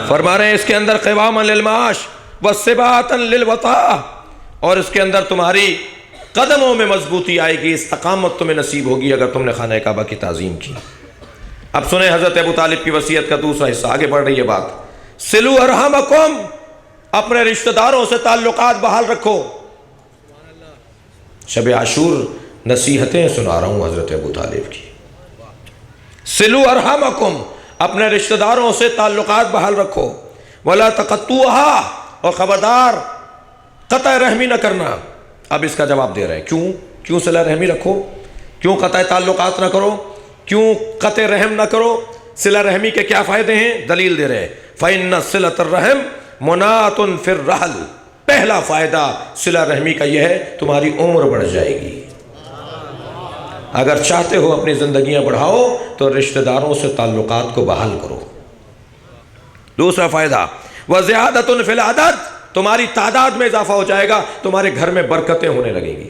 فرما رہے ہیں اس کے اندر قواما للمعاش وثباتا للوطاء، اور اس کے اندر تمہاری قدموں میں مضبوطی آئے گی، استقامت تمہیں نصیب ہوگی اگر تم نے خانہ کعبہ کی تعظیم کی۔ اب سنیں حضرت ابو طالب کی وصیت کا دوسرا حصہ، آگے بڑھ رہی ہے بات۔ سلو ارحامکم، اپنے رشتہ داروں سے تعلقات بحال رکھو۔ شب عاشور نصیحتیں سنا رہا ہوں حضرت ابو طالب کی۔ سلو ارحامکم، اپنے رشتہ داروں سے تعلقات بحال رکھو۔ ولا تقطوها، اور خبردار قطع رحمی نہ کرنا۔ اب اس کا جواب دے رہے ہیں، کیوں صلہ رحمی رکھو، کیوں قطع تعلقات نہ کرو، کیوں قطع رحم نہ کرو؟ صلہ رحمی کے کیا فائدے ہیں؟ دلیل دے رہے ہیں۔ فإن صلة الرحم مناۃ فی الرحل، پہلا فائدہ صلہ رحمی کا یہ ہے تمہاری عمر بڑھ جائے گی۔ اگر چاہتے ہو اپنی زندگیاں بڑھاؤ تو رشتہ داروں سے تعلقات کو بحال کرو۔ دوسرا فائدہ وزیادۃ فی العدد، تمہاری تعداد میں اضافہ ہو جائے گا، تمہارے گھر میں برکتیں ہونے لگیں گی۔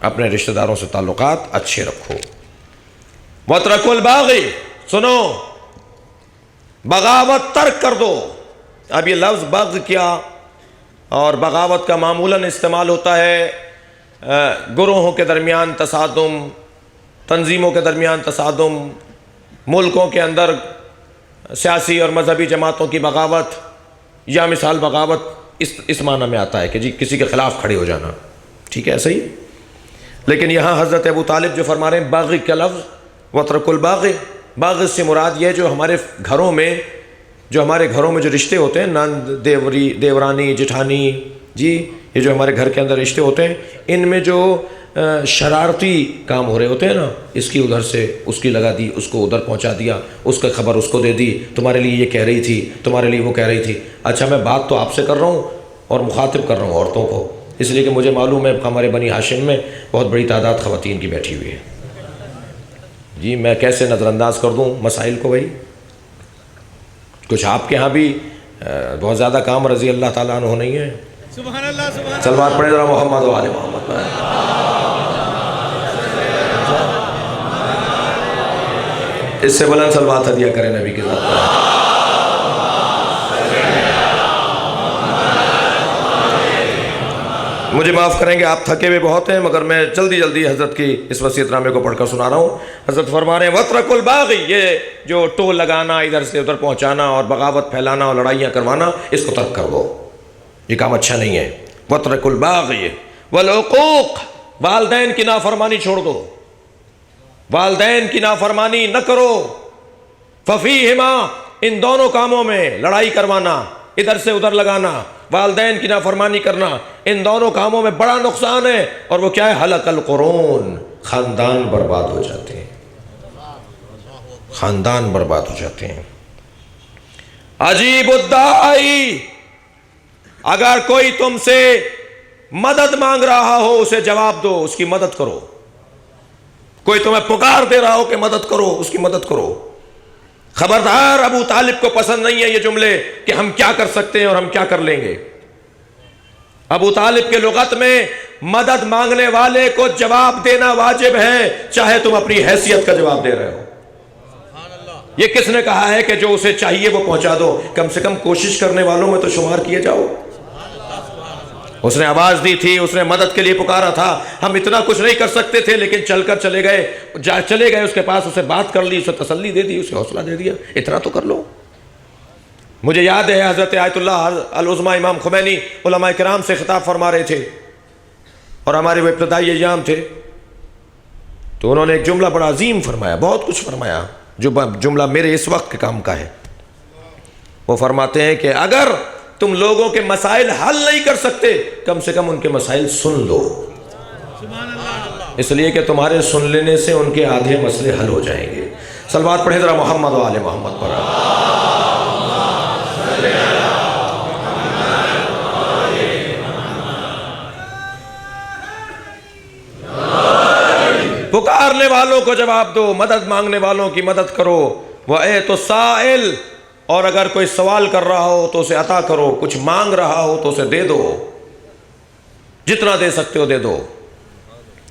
اپنے رشتہ داروں سے تعلقات اچھے رکھو۔ وَاتْرَكُوا الْبَاغِي، سنو، بغاوت ترک کر دو۔ اب یہ لفظ بغ کیا اور بغاوت کا معمولاً استعمال ہوتا ہے گروہوں کے درمیان تصادم، تنظیموں کے درمیان تصادم، ملکوں کے اندر سیاسی اور مذہبی جماعتوں کی بغاوت، یا مثال بغاوت اس معنی میں آتا ہے کہ جی کسی کے خلاف کھڑے ہو جانا، ٹھیک ہے صحیح۔ لیکن یہاں حضرت ابو طالب جو فرما رہے ہیں باغی کا لفظ وَاتْرَكُوا الْبَاغِ، باغ سے مراد یہ جو ہمارے گھروں میں جو رشتے ہوتے ہیں، نند، دیورانی، جٹھانی، جی یہ جو ہمارے گھر کے اندر رشتے ہوتے ہیں، ان میں جو شرارتی کام ہو رہے ہوتے ہیں نا، اس کی ادھر سے اس کی لگا دی، اس کو ادھر پہنچا دیا، اس کا خبر اس کو دے دی، تمہارے لیے یہ کہہ رہی تھی، تمہارے لیے وہ کہہ رہی تھی۔ اچھا میں بات تو آپ سے کر رہا ہوں اور مخاطب کر رہا ہوں عورتوں کو، اس لیے کہ مجھے معلوم ہے ہمارے بنی ہاشم میں بہت بڑی تعداد خواتین کی بیٹھی ہوئی ہے۔ جی میں کیسے نظر انداز کر دوں مسائل کو؟ بھائی کچھ آپ کے ہاں بھی بہت زیادہ کام رضی اللہ تعالیٰ عنہ نہیں ہے۔ سبحان اللہ، سبحان اللہ۔ صلوات پڑھیں ذرا محمد و آل محمد۔ اس سے بلند صلوات ہدیہ کریں نبی کے ذات پر۔ مجھے معاف کریں گے آپ تھکے ہوئے بہت ہیں، مگر میں جلدی حضرت کی اس وصیت نامے کو پڑھ کر سنا رہا ہوں۔ حضرت فرما رہے ہیں وَاتْرَكُوا الْبَاغِي، یہ جو ٹول لگانا، ادھر سے ادھر پہنچانا اور بغاوت پھیلانا اور لڑائیاں کروانا، اس کو ترک کر دو، یہ کام اچھا نہیں ہے۔ وَاتْرَكُوا الْبَاغِي وَالْعُقُوقِ، والدین کی نافرمانی چھوڑ دو، والدین کی نافرمانی نہ کرو۔ فَفِيهِمَا، ان دونوں کاموں میں لڑائی کروانا، ادھر سے ادھر لگانا، والدین کی نافرمانی کرنا، ان دونوں کاموں میں بڑا نقصان ہے، اور وہ کیا ہے؟ حلق القرون، خاندان برباد ہو جاتے ہیں، خاندان برباد ہو جاتے ہیں۔ عجیب الداعی، اگر کوئی تم سے مدد مانگ رہا ہو اسے جواب دو، اس کی مدد کرو۔ کوئی تمہیں پکار دے رہا ہو کہ مدد کرو، اس کی مدد کرو۔ خبردار، ابو طالب کو پسند نہیں ہے یہ جملے کہ ہم کیا کر سکتے ہیں اور ہم کیا کر لیں گے۔ ابو طالب کے لغت میں مدد مانگنے والے کو جواب دینا واجب ہے، چاہے تم اپنی حیثیت کا جواب دے رہے ہو۔ یہ کس نے کہا ہے کہ جو اسے چاہیے وہ پہنچا دو؟ کم سے کم کوشش کرنے والوں میں تو شمار کیے جاؤ۔ اس نے آواز دی تھی، اس نے مدد کے لیے پکارا تھا، ہم اتنا کچھ نہیں کر سکتے تھے لیکن چل کر چلے گئے اس کے پاس، اسے بات کر لی، اسے تسلی دے دی، اسے حوصلہ دے دیا، اتنا تو کر لو۔ مجھے یاد ہے حضرت آیت اللہ العظمیٰ امام خمینی علماء کرام سے خطاب فرما رہے تھے اور ہمارے وہ ابتدائی ایام تھے، تو انہوں نے ایک جملہ بڑا عظیم فرمایا، بہت کچھ فرمایا، جو جملہ میرے اس وقت کے کام کا ہے۔ وہ فرماتے ہیں کہ اگر تم لوگوں کے مسائل حل نہیں کر سکتے، کم سے کم ان کے مسائل سن لو، اس لیے کہ تمہارے سن لینے سے ان کے آدھے مسئلے حل ہو جائیں گے۔ صلوات پڑھیں ذرا محمد و آل محمد پر۔ پکارنے والوں کو جواب دو، مدد مانگنے والوں کی مدد کرو۔ وَأَيْتُ السَّائِلِ، اور اگر کوئی سوال کر رہا ہو تو اسے عطا کرو، کچھ مانگ رہا ہو تو اسے دے دو، جتنا دے سکتے ہو دے دو،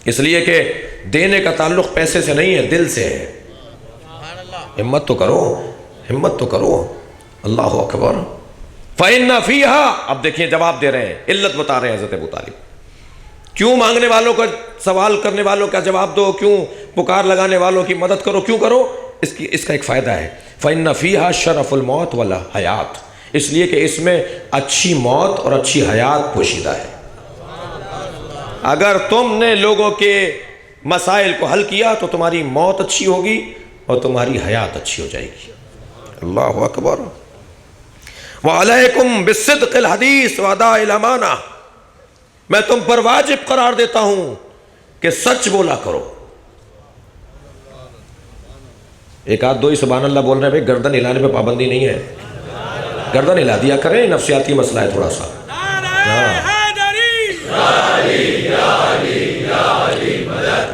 اس لیے کہ دینے کا تعلق پیسے سے نہیں ہے، دل سے ہے۔ ہمت تو کرو، ہمت تو کرو۔ اللہ اکبر۔ فَإِنَّ فِيهَا، اب دیکھیں جواب دے رہے ہیں، علت بتا رہے ہیں حضرت ابو طالب، کیوں مانگنے والوں کا، سوال کرنے والوں کا جواب دو، کیوں پکار لگانے والوں کی مدد کرو، کیوں کرو؟ اس کا ایک فائدہ ہے، فَإِنَّ فِيهَا شَرَفُ الْمَوْتِ وَالْحَيَاةِ، اس لیے کہ اس میں اچھی موت اور اچھی حیات پوشیدہ ہے۔ اگر تم نے لوگوں کے مسائل کو حل کیا تو تمہاری موت اچھی ہوگی اور تمہاری حیات اچھی ہو جائے گی۔ اللہ اکبر۔ وَعَلَيْكُمْ بِالصِّدْقِ الْحَدِيثِ وَأَدَاءِ الْأَمَانَةِ، میں تم پر واجب قرار دیتا ہوں کہ سچ بولا کرو۔ ایک آدھ دو ہی سبحان اللہ بول رہے ہیں، بھائی گردن ہلانے پہ پابندی نہیں ہے، گردن ہلا دیا کریں، نفسیاتی مسئلہ ہے تھوڑا سا۔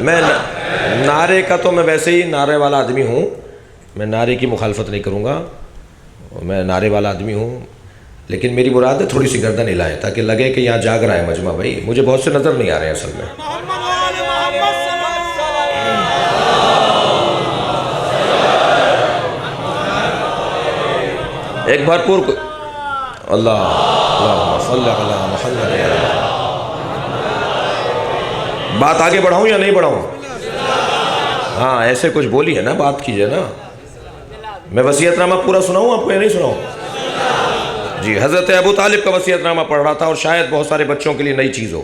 میں نعرے کا تو میں ویسے ہی نعرے والا آدمی ہوں، میں نعرے کی مخالفت نہیں کروں گا، میں نعرے والا آدمی ہوں، لیکن میری مراد ہے تھوڑی سی گردن ہلائیں تاکہ لگے کہ یہاں جاگ رہا ہے مجمع۔ بھائی مجھے بہت سے نظر نہیں آ رہے ہیں اصل میں۔ ایک بھرپور اللہ صلی علی محمد۔ بات آگے بڑھاؤں یا نہیں بڑھاؤں؟ ہاں ایسے کچھ بولی ہے نا، بات کیجئے نا۔ میں وصیت نامہ پورا سناؤں آپ کو یا نہیں سناؤں؟ جی، حضرت ابو طالب کا وصیت نامہ پڑھ رہا تھا اور شاید بہت سارے بچوں کے لیے نئی چیز ہو۔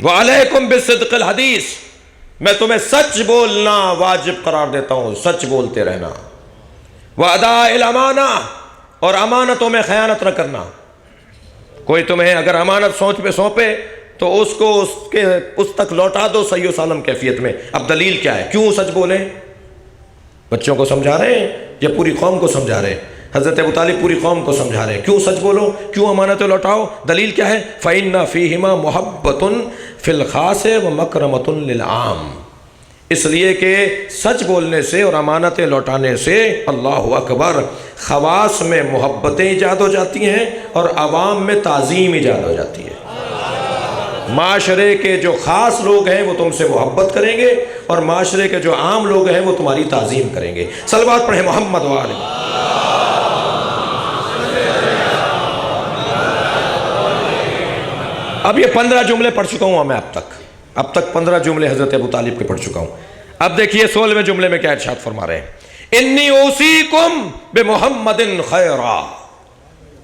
وَعَلَيْكُمْ بِالصِّدْقِ الْحَدِيثِ، میں تمہیں سچ بولنا واجب قرار دیتا ہوں، سچ بولتے رہنا۔ وَأَدَاءِ الْأَمَانَةِ، اور امانتوں میں خیانت نہ کرنا۔ کوئی تمہیں اگر امانت سوچ پہ سونپے تو اس کو اس تک لوٹا دو صحیح و سالم کیفیت میں۔ اب دلیل کیا ہے؟ کیوں سچ بولیں؟ بچوں کو سمجھا رہے ہیں یا پوری قوم کو سمجھا رہے ہیں؟ حضرت ابو طالب پوری قوم کو سمجھا رہے ہیں، کیوں سچ بولو، کیوں امانتیں لوٹاؤ؟ دلیل کیا ہے؟ فَإِنَّ فِيهِمَا مُحَبَّةٌ فِي الْخَاصِ وَمَكْرَمَةٌ لِلْعَامِ، اس لیے کہ سچ بولنے سے اور امانتیں لوٹانے سے اللہ اکبر خواص میں محبتیں ایجاد ہو جاتی ہیں اور عوام میں تعظیم ایجاد ہو جاتی ہے۔ معاشرے کے جو خاص لوگ ہیں وہ تم سے محبت کریں گے اور معاشرے کے جو عام لوگ ہیں وہ تمہاری تعظیم کریں گے۔ صلوات پڑھیں محمد و آل۔ اب یہ 15 جملے پڑھ چکا ہوں میں اب تک 15 جملے حضرت ابو طالب کے پڑھ چکا ہوں۔ اب دیکھیے 16ویں جملے میں کیا ارشاد فرما رہے ہیں، انی اوصیکم بمحمد خیرا،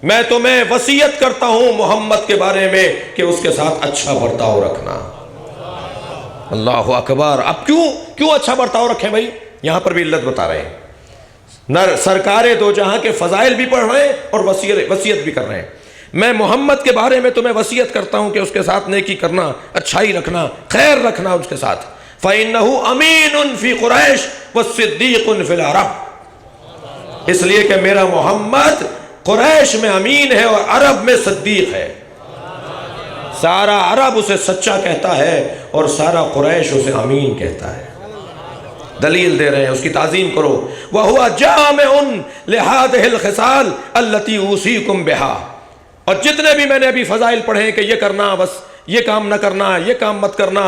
میں تمہیں وصیت کرتا ہوں محمد کے بارے میں کہ اس کے ساتھ اچھا برتاؤ رکھنا۔ اللہ اکبر۔ اب کیوں اچھا برتاؤ رکھیں بھائی؟ یہاں پر بھی علت بتا رہے ہیں، سرکار دو جہاں کے فضائل بھی پڑھ رہے ہیں اور وصیت بھی کر رہے ہیں۔ میں محمد کے بارے میں تمہیں وصیت کرتا ہوں کہ اس کے ساتھ نیکی کرنا، اچھائی رکھنا، خیر رکھنا اس کے ساتھ۔ فَإِنَّهُ أَمِينٌ فِي قُرَيْشٍ وَالصِّدِّيقٌ فِي الْعَرَبِ، اس لیے کہ میرا محمد قریش میں امین ہے اور عرب میں صدیق ہے۔ سارا عرب اسے سچا کہتا ہے اور سارا قریش اسے امین کہتا ہے۔ دلیل دے رہے ہیں، اس کی تعظیم کرو۔ وَهُوَ جَامِعٌ لِهَٰذِهِ الْخِصَالِ الَّتِي أُوصِيكُم بِهَا، اور جتنے بھی میں نے ابھی فضائل پڑھے کہ یہ کرنا، بس یہ کام نہ کرنا، یہ کام مت کرنا،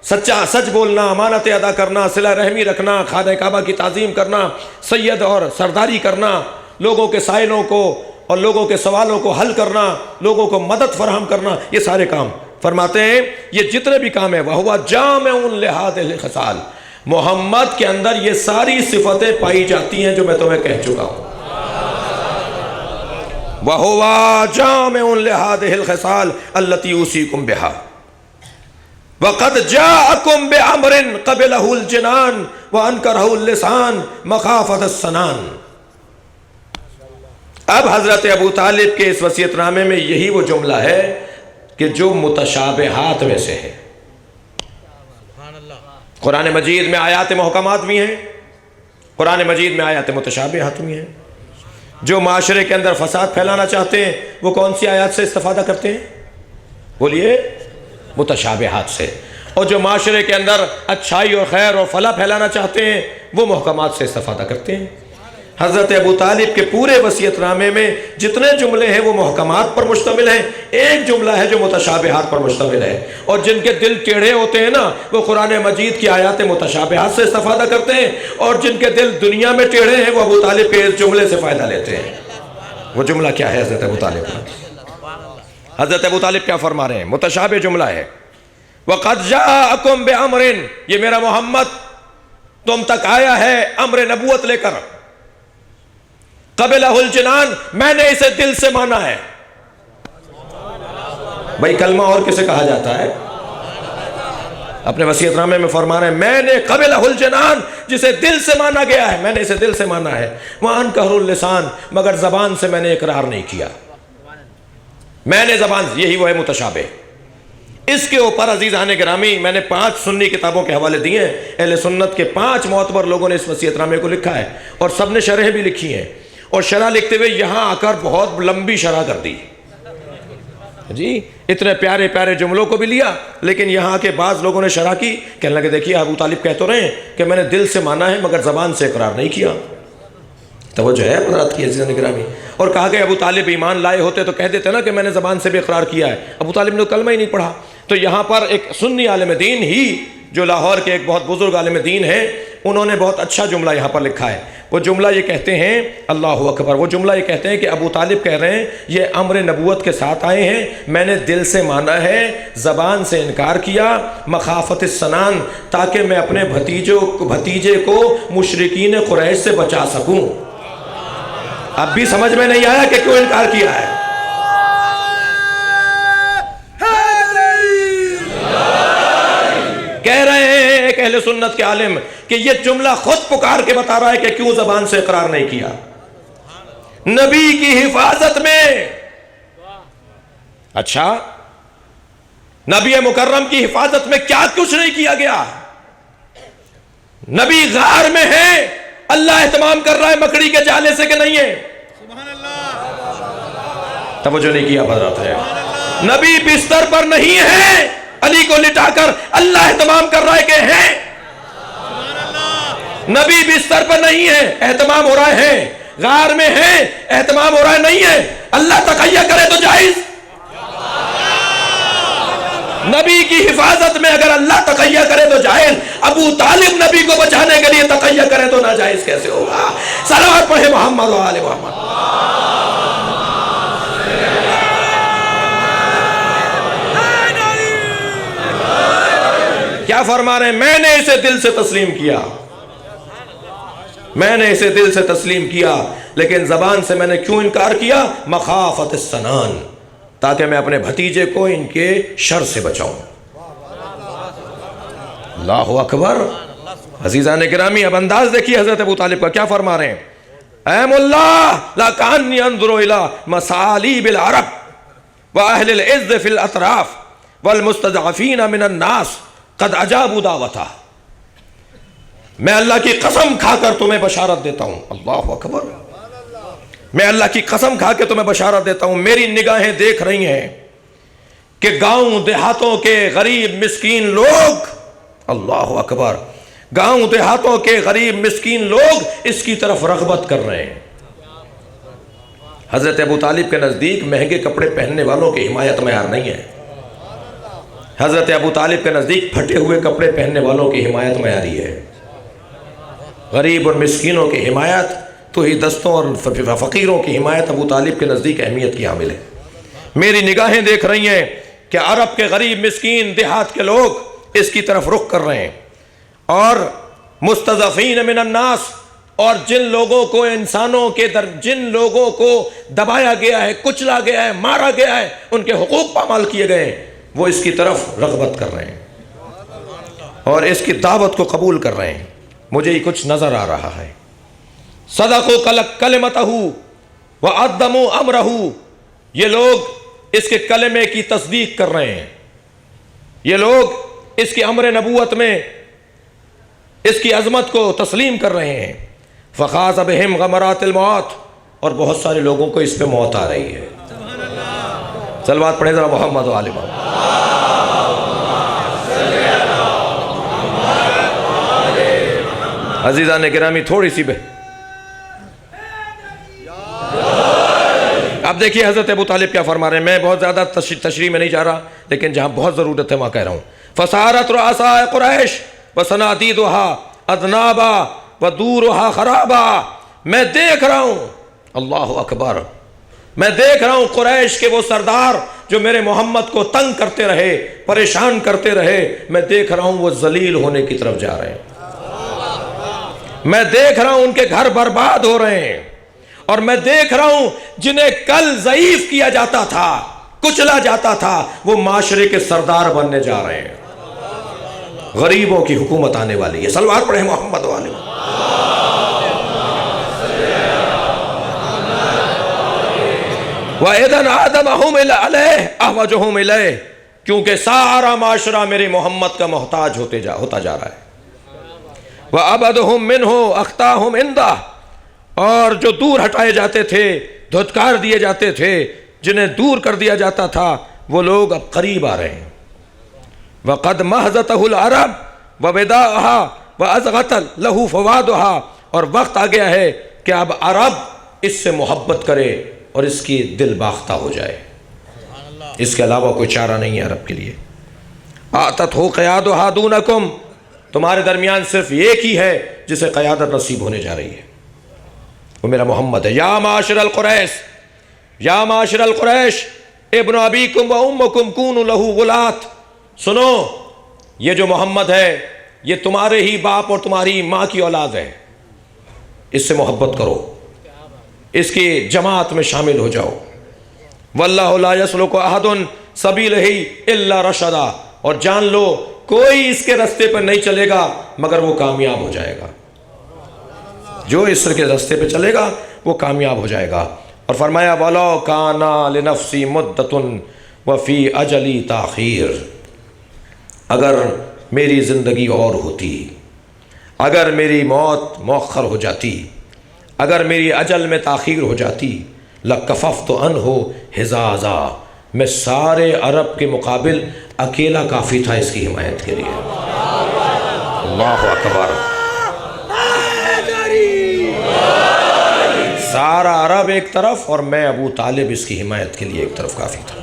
سچ بولنا، امانت ادا کرنا، صلہ رحمی رکھنا، خانہ کعبہ کی تعظیم کرنا، سید اور سرداری کرنا، لوگوں کے سائلوں کو اور لوگوں کے سوالوں کو حل کرنا، لوگوں کو مدد فراہم کرنا، یہ سارے کام فرماتے ہیں یہ جتنے بھی کام ہیں وَهُوَ جَامِعٌ لِهَٰذِهِ الْخِصَالِ، محمد کے اندر یہ ساری صفتیں پائی جاتی ہیں جو میں تمہیں کہہ چکا ہوں۔ وَهُوَ جَامِعٌ لِهَٰذِهِ الْخِصَالِ الَّتِي أُوصِيكُم بِهَا وَقَدْ جَاءَكُم بِأَمْرٍ قَبِلَهُ الْجِنَانُ وَأَنكَرَهُ اللِّسَانُ مَخَافَةَ السَّنَانِ۔ اب حضرت ابو طالب کے اس وصیت نامے میں یہی وہ جملہ ہے کہ جو متشابہات میں سے ہے۔ قرآن مجید میں آیات محکمات بھی ہیں، قرآن مجید میں آیات متشابہات بھی ہیں۔ جو معاشرے کے اندر فساد پھیلانا چاہتے ہیں وہ کون سی آیات سے استفادہ کرتے ہیں؟ بولیے، متشابہات سے۔ اور جو معاشرے کے اندر اچھائی اور خیر اور فلاح پھیلانا چاہتے ہیں وہ محکمات سے استفادہ کرتے ہیں۔ حضرت ابو طالب کے پورے وصیت نامے میں جتنے جملے ہیں وہ محکمات پر مشتمل ہیں، ایک جملہ ہے جو متشابہات پر مشتمل ہے، اور جن کے دل ٹیڑھے ہوتے ہیں نا وہ قرآن مجید کی آیات متشابہات سے استفادہ کرتے ہیں، اور جن کے دل دنیا میں ٹیڑھے ہیں وہ ابو طالب کے اس جملے سے فائدہ لیتے ہیں۔ وہ جملہ کیا ہے حضرت ابو طالب کا؟ حضرت ابو طالب کیا فرما رہے ہیں؟ متشابہ جملہ ہے، وَقَدْ جَاءَكُم بِأَمْرٍ، یہ میرا محمد تم تک آیا ہے امر نبوت لے کر، قبلہ الجنان، میں نے اسے دل سے مانا ہے۔ بھائی کلمہ اور کسے کہا جاتا ہے؟ اپنے وصیت نامے میں فرما رہے ہیں میں نے قبلہ الجنان، جسے دل سے مانا گیا ہے، میں نے اسے دل سے مانا ہے۔ وَأَنْكَرُ اللِّسَانِ، مگر زبان سے میں نے اقرار نہیں کیا، میں نے زبان، یہی وہ ہے متشابہ۔ اس کے اوپر عزیزان گرامی میں نے 5 سنی کتابوں کے حوالے دیے ہیں، اہل سنت کے 5 معتبر لوگوں نے اس وصیت نامے کو لکھا ہے، اور سب نے شرح بھی لکھی ہیں، اور شرح لکھتے ہوئے یہاں آ کر بہت لمبی شرح کر دی جی، اتنے پیارے پیارے جملوں کو بھی لیا، لیکن یہاں کے بعض لوگوں نے شرح کی، کہنے لگے دیکھیے ابو طالب کہہ تو رہے ہیں کہ میں نے دل سے مانا ہے مگر زبان سے اقرار نہیں کیا۔ توجہ ہے حضرات کی عزیزان گرامی؟ اور کہا کہ ابو طالب ایمان لائے ہوتے تو کہہ دیتے نا کہ میں نے زبان سے بھی اقرار کیا ہے، ابو طالب نے کلمہ ہی نہیں پڑھا۔ تو یہاں پر ایک سنی عالم دین ہی جو لاہور کے ایک بہت بزرگ عالم دین ہیں، انہوں نے بہت اچھا جملہ یہاں پر لکھا ہے۔ وہ جملہ یہ کہتے ہیں، اللہ اکبر، وہ جملہ یہ کہتے ہیں کہ ابو طالب کہہ رہے ہیں یہ امر نبوت کے ساتھ آئے ہیں، میں نے دل سے مانا ہے، زبان سے انکار کیا، مخافت السنان، تاکہ میں اپنے بھتیجے کو مشرکین قریش سے بچا سکوں۔ اب بھی سمجھ میں نہیں آیا کہ کیوں انکار کیا ہے؟ کہہ رہے ہیں ایک اہل سنت کے عالم کہ یہ جملہ خود پکار کے بتا رہا ہے کہ کیوں زبان سے اقرار نہیں کیا۔ نبی کی حفاظت میں، اچھا نبی مکرم کی حفاظت میں کیا کچھ نہیں کیا گیا؟ نبی غار میں ہے، اللہ اہتمام کر رہا ہے مکڑی کے جالے سے کہ نہیں ہے؟ سبحان اللہ، توجہ نہیں کیا حضرات ہے۔ نبی بستر پر نہیں ہے، علی کو لٹا کر اللہ اہتمام کر رہا ہے کہ ہیں؟ نبی بستر پر نہیں ہے، اہتمام ہو رہا ہے، غار میں ہے، اہتمام ہو رہا ہے نہیں ہے، اللہ تقیہ کرے تو جائز؟ نبی کی حفاظت میں اگر اللہ تقیہ کرے تو جائز، ابو طالب نبی کو بچانے کے لیے تقیہ کرے تو ناجائز کیسے ہوگا؟ صلوات پڑھے محمد و آل محمد۔ کیا فرما رہے ہیں؟ میں نے اسے دل سے تسلیم کیا، میں نے اسے دل سے تسلیم کیا، لیکن زبان سے میں نے کیوں انکار کیا؟ مخافت السنان، تاکہ میں اپنے بھتیجے کو ان کے شر سے بچاؤں۔ اللہ اکبر۔ عزیزان گرامی اب انداز دیکھیے حضرت ابو طالب کا، کیا فرما رہے ہیں؟ اے مولا لَكَانِّي أَنظُرُ إِلَى مَصَالِيبِ الْعَرَبِ وَأَهْلِ الْعِزِّ فِي الْأَطْرَافِ وَالْمُسْتَضْعَفِينَ مِنَ النَّاسِ قَدْ أَجَابُوا دَعْوَتَهُ۔ میں اللہ کی قسم کھا کر تمہیں بشارت دیتا ہوں، اللہ اکبر، میں اللہ کی قسم کھا کے تمہیں بشارت دیتا ہوں، میری نگاہیں دیکھ رہی ہیں کہ گاؤں دیہاتوں کے غریب مسکین لوگ، اللہ اکبر، گاؤں دیہاتوں کے غریب مسکین لوگ اس کی طرف رغبت کر رہے ہیں۔ حضرت ابو طالب کے نزدیک مہنگے کپڑے پہننے والوں کی حمایت معیار نہیں ہے۔ حضرت ابو طالب کے نزدیک پھٹے ہوئے کپڑے پہننے والوں کی حمایت معیاری ہے۔ غریب اور مسکینوں کی حمایت، تو ہی دستوں اور فقیروں کی حمایت ابو طالب کے نزدیک اہمیت کی حامل ہے۔ میری نگاہیں دیکھ رہی ہیں کہ عرب کے غریب مسکین دیہات کے لوگ اس کی طرف رخ کر رہے ہیں، اور مستضعفین من الناس، اور جن لوگوں کو انسانوں کے جن لوگوں کو دبایا گیا ہے، کچلا گیا ہے، مارا گیا ہے، ان کے حقوق پامال کیے گئے ہیں، وہ اس کی طرف رغبت کر رہے ہیں اور اس کی دعوت کو قبول کر رہے ہیں۔ مجھے یہ کچھ نظر آ رہا ہے۔ صدقوا کلمتہ وعدموا امرہ، یہ لوگ اس کے کلمے کی تصدیق کر رہے ہیں، یہ لوگ اس کی امر نبوت میں اس کی عظمت کو تسلیم کر رہے ہیں۔ فخاض بہم غمرات الموت، اور بہت سارے لوگوں کو اس پہ موت آ رہی ہے۔ صلوات پڑھیں ذرا محمد و آل محمد۔ عزیزان گرامی، تھوڑی سی اب دیکھیے حضرت ابو طالب کیا فرما رہے ہیں۔ میں بہت زیادہ تشریح میں نہیں جا رہا، لیکن جہاں بہت ضرورت ہے وہاں کہہ رہا ہوں۔ فصارت رؤساء قریش وصنادیدها اذنابا ودورها خرابا، میں دیکھ رہا ہوں، اللہ اکبر، میں دیکھ رہا ہوں قریش کے وہ سردار جو میرے محمد کو تنگ کرتے رہے، پریشان کرتے رہے، میں دیکھ رہا ہوں وہ ذلیل ہونے کی طرف جا رہے ہیں۔ میں دیکھ رہا ہوں ان کے گھر برباد ہو رہے ہیں، اور میں دیکھ رہا ہوں جنہیں کل ضعیف کیا جاتا تھا، کچلا جاتا تھا، وہ معاشرے کے سردار بننے جا رہے ہیں۔ غریبوں کی حکومت آنے والی ہے۔ صلوات پڑھیں محمد والے۔ وَإِذَنْ آدَمَهُمْ عَلَيْهِ أَحْوَجُهُمْ إِلَيْهِ، کیونکہ سارا معاشرہ میرے محمد کا محتاج ہوتا جا رہا ہے۔ وَأَبَدُهُمْ مِنْهُ أَخْتَاهُمْ عِنْدَهُ، اور جو دور ہٹائے جاتے تھے، دھتکار دیے جاتے تھے، جنہیں دور کر دیا جاتا تھا، وہ لوگ اب قریب آ رہے ہیں۔ وَقَدْ مَحْزَتَهُ الْعَرَبْ وَبِدَاءَهَا وَأَزْغَتَ لَهُ فَوَادُهَا، اور وقت آ گیا ہے کہ اب عرب اس سے محبت کرے اور اس کی دل باختہ ہو جائے۔ اس کے علاوہ کوئی چارہ نہیں ہے عرب کے لیے۔ آتَتْهُ قِيَادُهَا دُونَكُمْ، تمہارے درمیان صرف ایک ہی ہے جسے قیادت نصیب ہونے جا رہی ہے، وہ میرا محمد ہے۔ یا معاشر القریش، یا معاشر القریش، ابن ابیکم و امکم کونوا لہ غلاۃ، سنو، یہ جو محمد ہے یہ تمہارے ہی باپ اور تمہاری ماں کی اولاد ہے، اس سے محبت کرو، اس کی جماعت میں شامل ہو جاؤ۔ واللہ لا یسلک احد سبیلہ الا رشدا، اور جان لو کوئی اس کے راستے پر نہیں چلے گا مگر وہ کامیاب ہو جائے گا، جو اس کے راستے پہ چلے گا وہ کامیاب ہو جائے گا۔ اور فرمایا وَلَوْ كَانَ لِنَفْسِ مُدَّةٌ وَفِي أَجَلِي تَأْخِيرٌ، اگر میری زندگی اور ہوتی، اگر میری موت مؤخر ہو جاتی، اگر میری اجل میں تاخیر ہو جاتی، لَكَفَفْتُ عَنْهُ حِزَازًا، میں سارے عرب کے مقابل اکیلا کافی تھا اس کی حمایت کے لیے۔ اللہ اکبر، سارا عرب ایک طرف اور میں ابو طالب اس کی حمایت کے لیے ایک طرف کافی تھا۔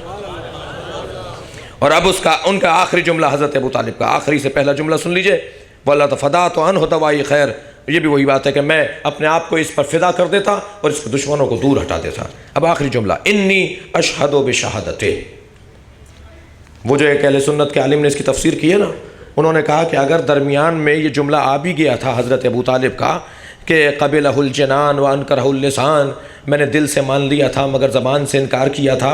اور اب ان کا آخری جملہ، حضرت ابو طالب کا آخری سے پہلا جملہ سن لیجئے، وَاللَّهُ فَدَاتُ عَنْهُ دَوَائِي خَيْرٌ، یہ بھی وہی بات ہے کہ میں اپنے آپ کو اس پر فدا کر دیتا اور اس کے دشمنوں کو دور ہٹا دیتا۔ اب آخری جملہ، انی اشہد بشہادتہ، وہ جو ایک اہل سنت کے عالم نے اس کی تفسیر کی ہے نا، انہوں نے کہا کہ اگر درمیان میں یہ جملہ آ بھی گیا تھا حضرت ابو طالب کا کہ قبلہ الجنان وانکرہ اللسان، میں نے دل سے مان لیا تھا مگر زبان سے انکار کیا تھا،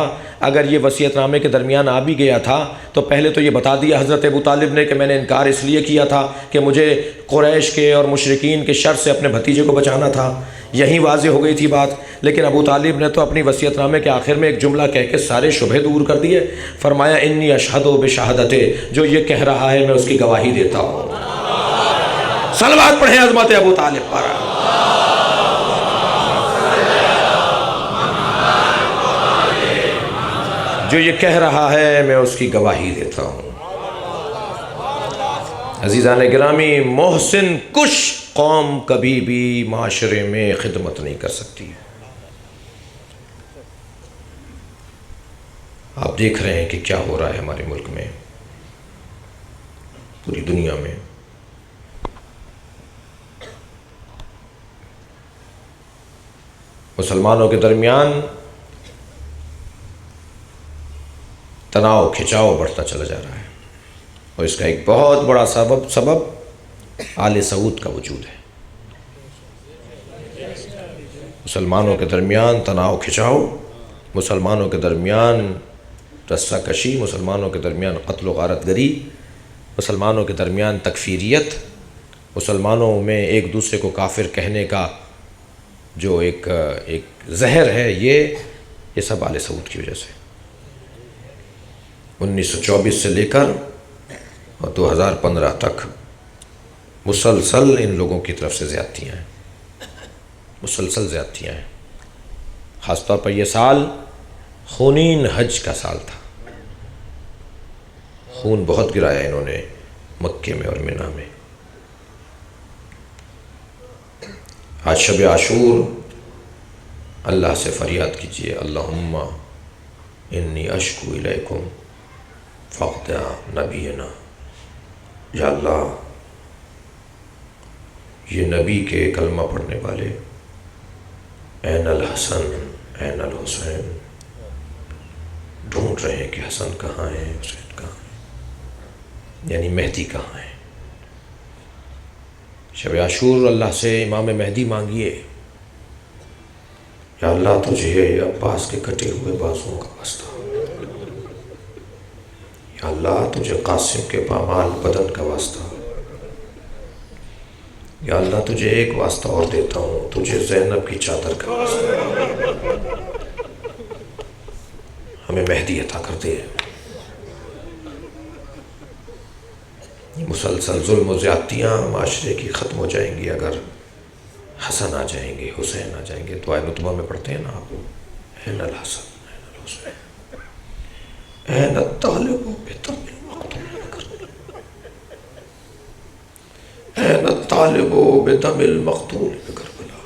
اگر یہ وصیت نامے کے درمیان آ بھی گیا تھا تو پہلے تو یہ بتا دیا حضرت ابو طالب نے کہ میں نے انکار اس لیے کیا تھا کہ مجھے قریش کے اور مشرکین کے شر سے اپنے بھتیجے کو بچانا تھا، یہی واضح ہو گئی تھی بات۔ لیکن ابو طالب نے تو اپنی وصیت نامے کے آخر میں ایک جملہ کہہ کے سارے شبہ دور کر دیے، فرمایا انی اشہد بشہادتہ، جو یہ کہہ رہا ہے میں اس کی گواہی دیتا ہوں۔ صلوات پڑھیں عظمت ابو طالب پر۔ جو یہ کہہ رہا ہے میں اس کی گواہی دیتا ہوں۔ عزیزان گرامی، محسن کش قوم کبھی بھی معاشرے میں خدمت نہیں کر سکتی۔ آپ دیکھ رہے ہیں کہ کیا ہو رہا ہے ہمارے ملک میں، پوری دنیا میں۔ مسلمانوں کے درمیان تناؤ کھچاؤ بڑھتا چلا جا رہا ہے، اور اس کا ایک بہت بڑا سبب آل سعود کا وجود ہے۔ مسلمانوں کے درمیان تناؤ کھچاؤ، مسلمانوں کے درمیان رسہ کشی، مسلمانوں کے درمیان قتل و غارت گری، مسلمانوں کے درمیان تکفیریت، مسلمانوں میں ایک دوسرے کو کافر کہنے کا جو ایک زہر ہے، یہ سب آل سعود کی وجہ سے۔ 1924 سے لے کر 2015 تک مسلسل ان لوگوں کی طرف سے زیادتیاں ہیں، مسلسل زیادتیاں ہیں۔ خاص طور پر یہ سال خونین حج کا سال تھا، خون بہت گرایا انہوں نے مکے میں اور منی میں۔ آج شب عاشور، اللہ سے فریاد کیجئے، اللہم انی اشکو الیکم فقد نبینا، یا اللہ یہ نبی کے کلمہ پڑھنے والے این الحسن این الحسین ڈھونڈ رہے ہیں کہ حسن کہاں ہے، حسین کہاں ہے، یعنی مہدی کہاں ہے۔ شب عاشور اللہ سے امام مہدی مانگیے، یا اللہ تجھے عباس کے کٹے ہوئے بازوں کا واسطہ، یا اللہ تجھے قاسم کے پامال بدن کا واسطہ، یا اللہ تجھے ایک واسطہ اور دیتا ہوں، تجھے زینب کی چادر کا واسطہ، ہمیں مہدی عطا کر دے۔ مسلسل ظلم و زیادتیاں معاشرے کی ختم ہو جائیں گی اگر حسن آ جائیں گے، حسین آ جائیں گے۔ دعائے نطبہ میں پڑھتے ہیں نا آپ، این الحسن این الحسین این الطالب بدم المقتول، این الطالب بدم المقتول بکربلا،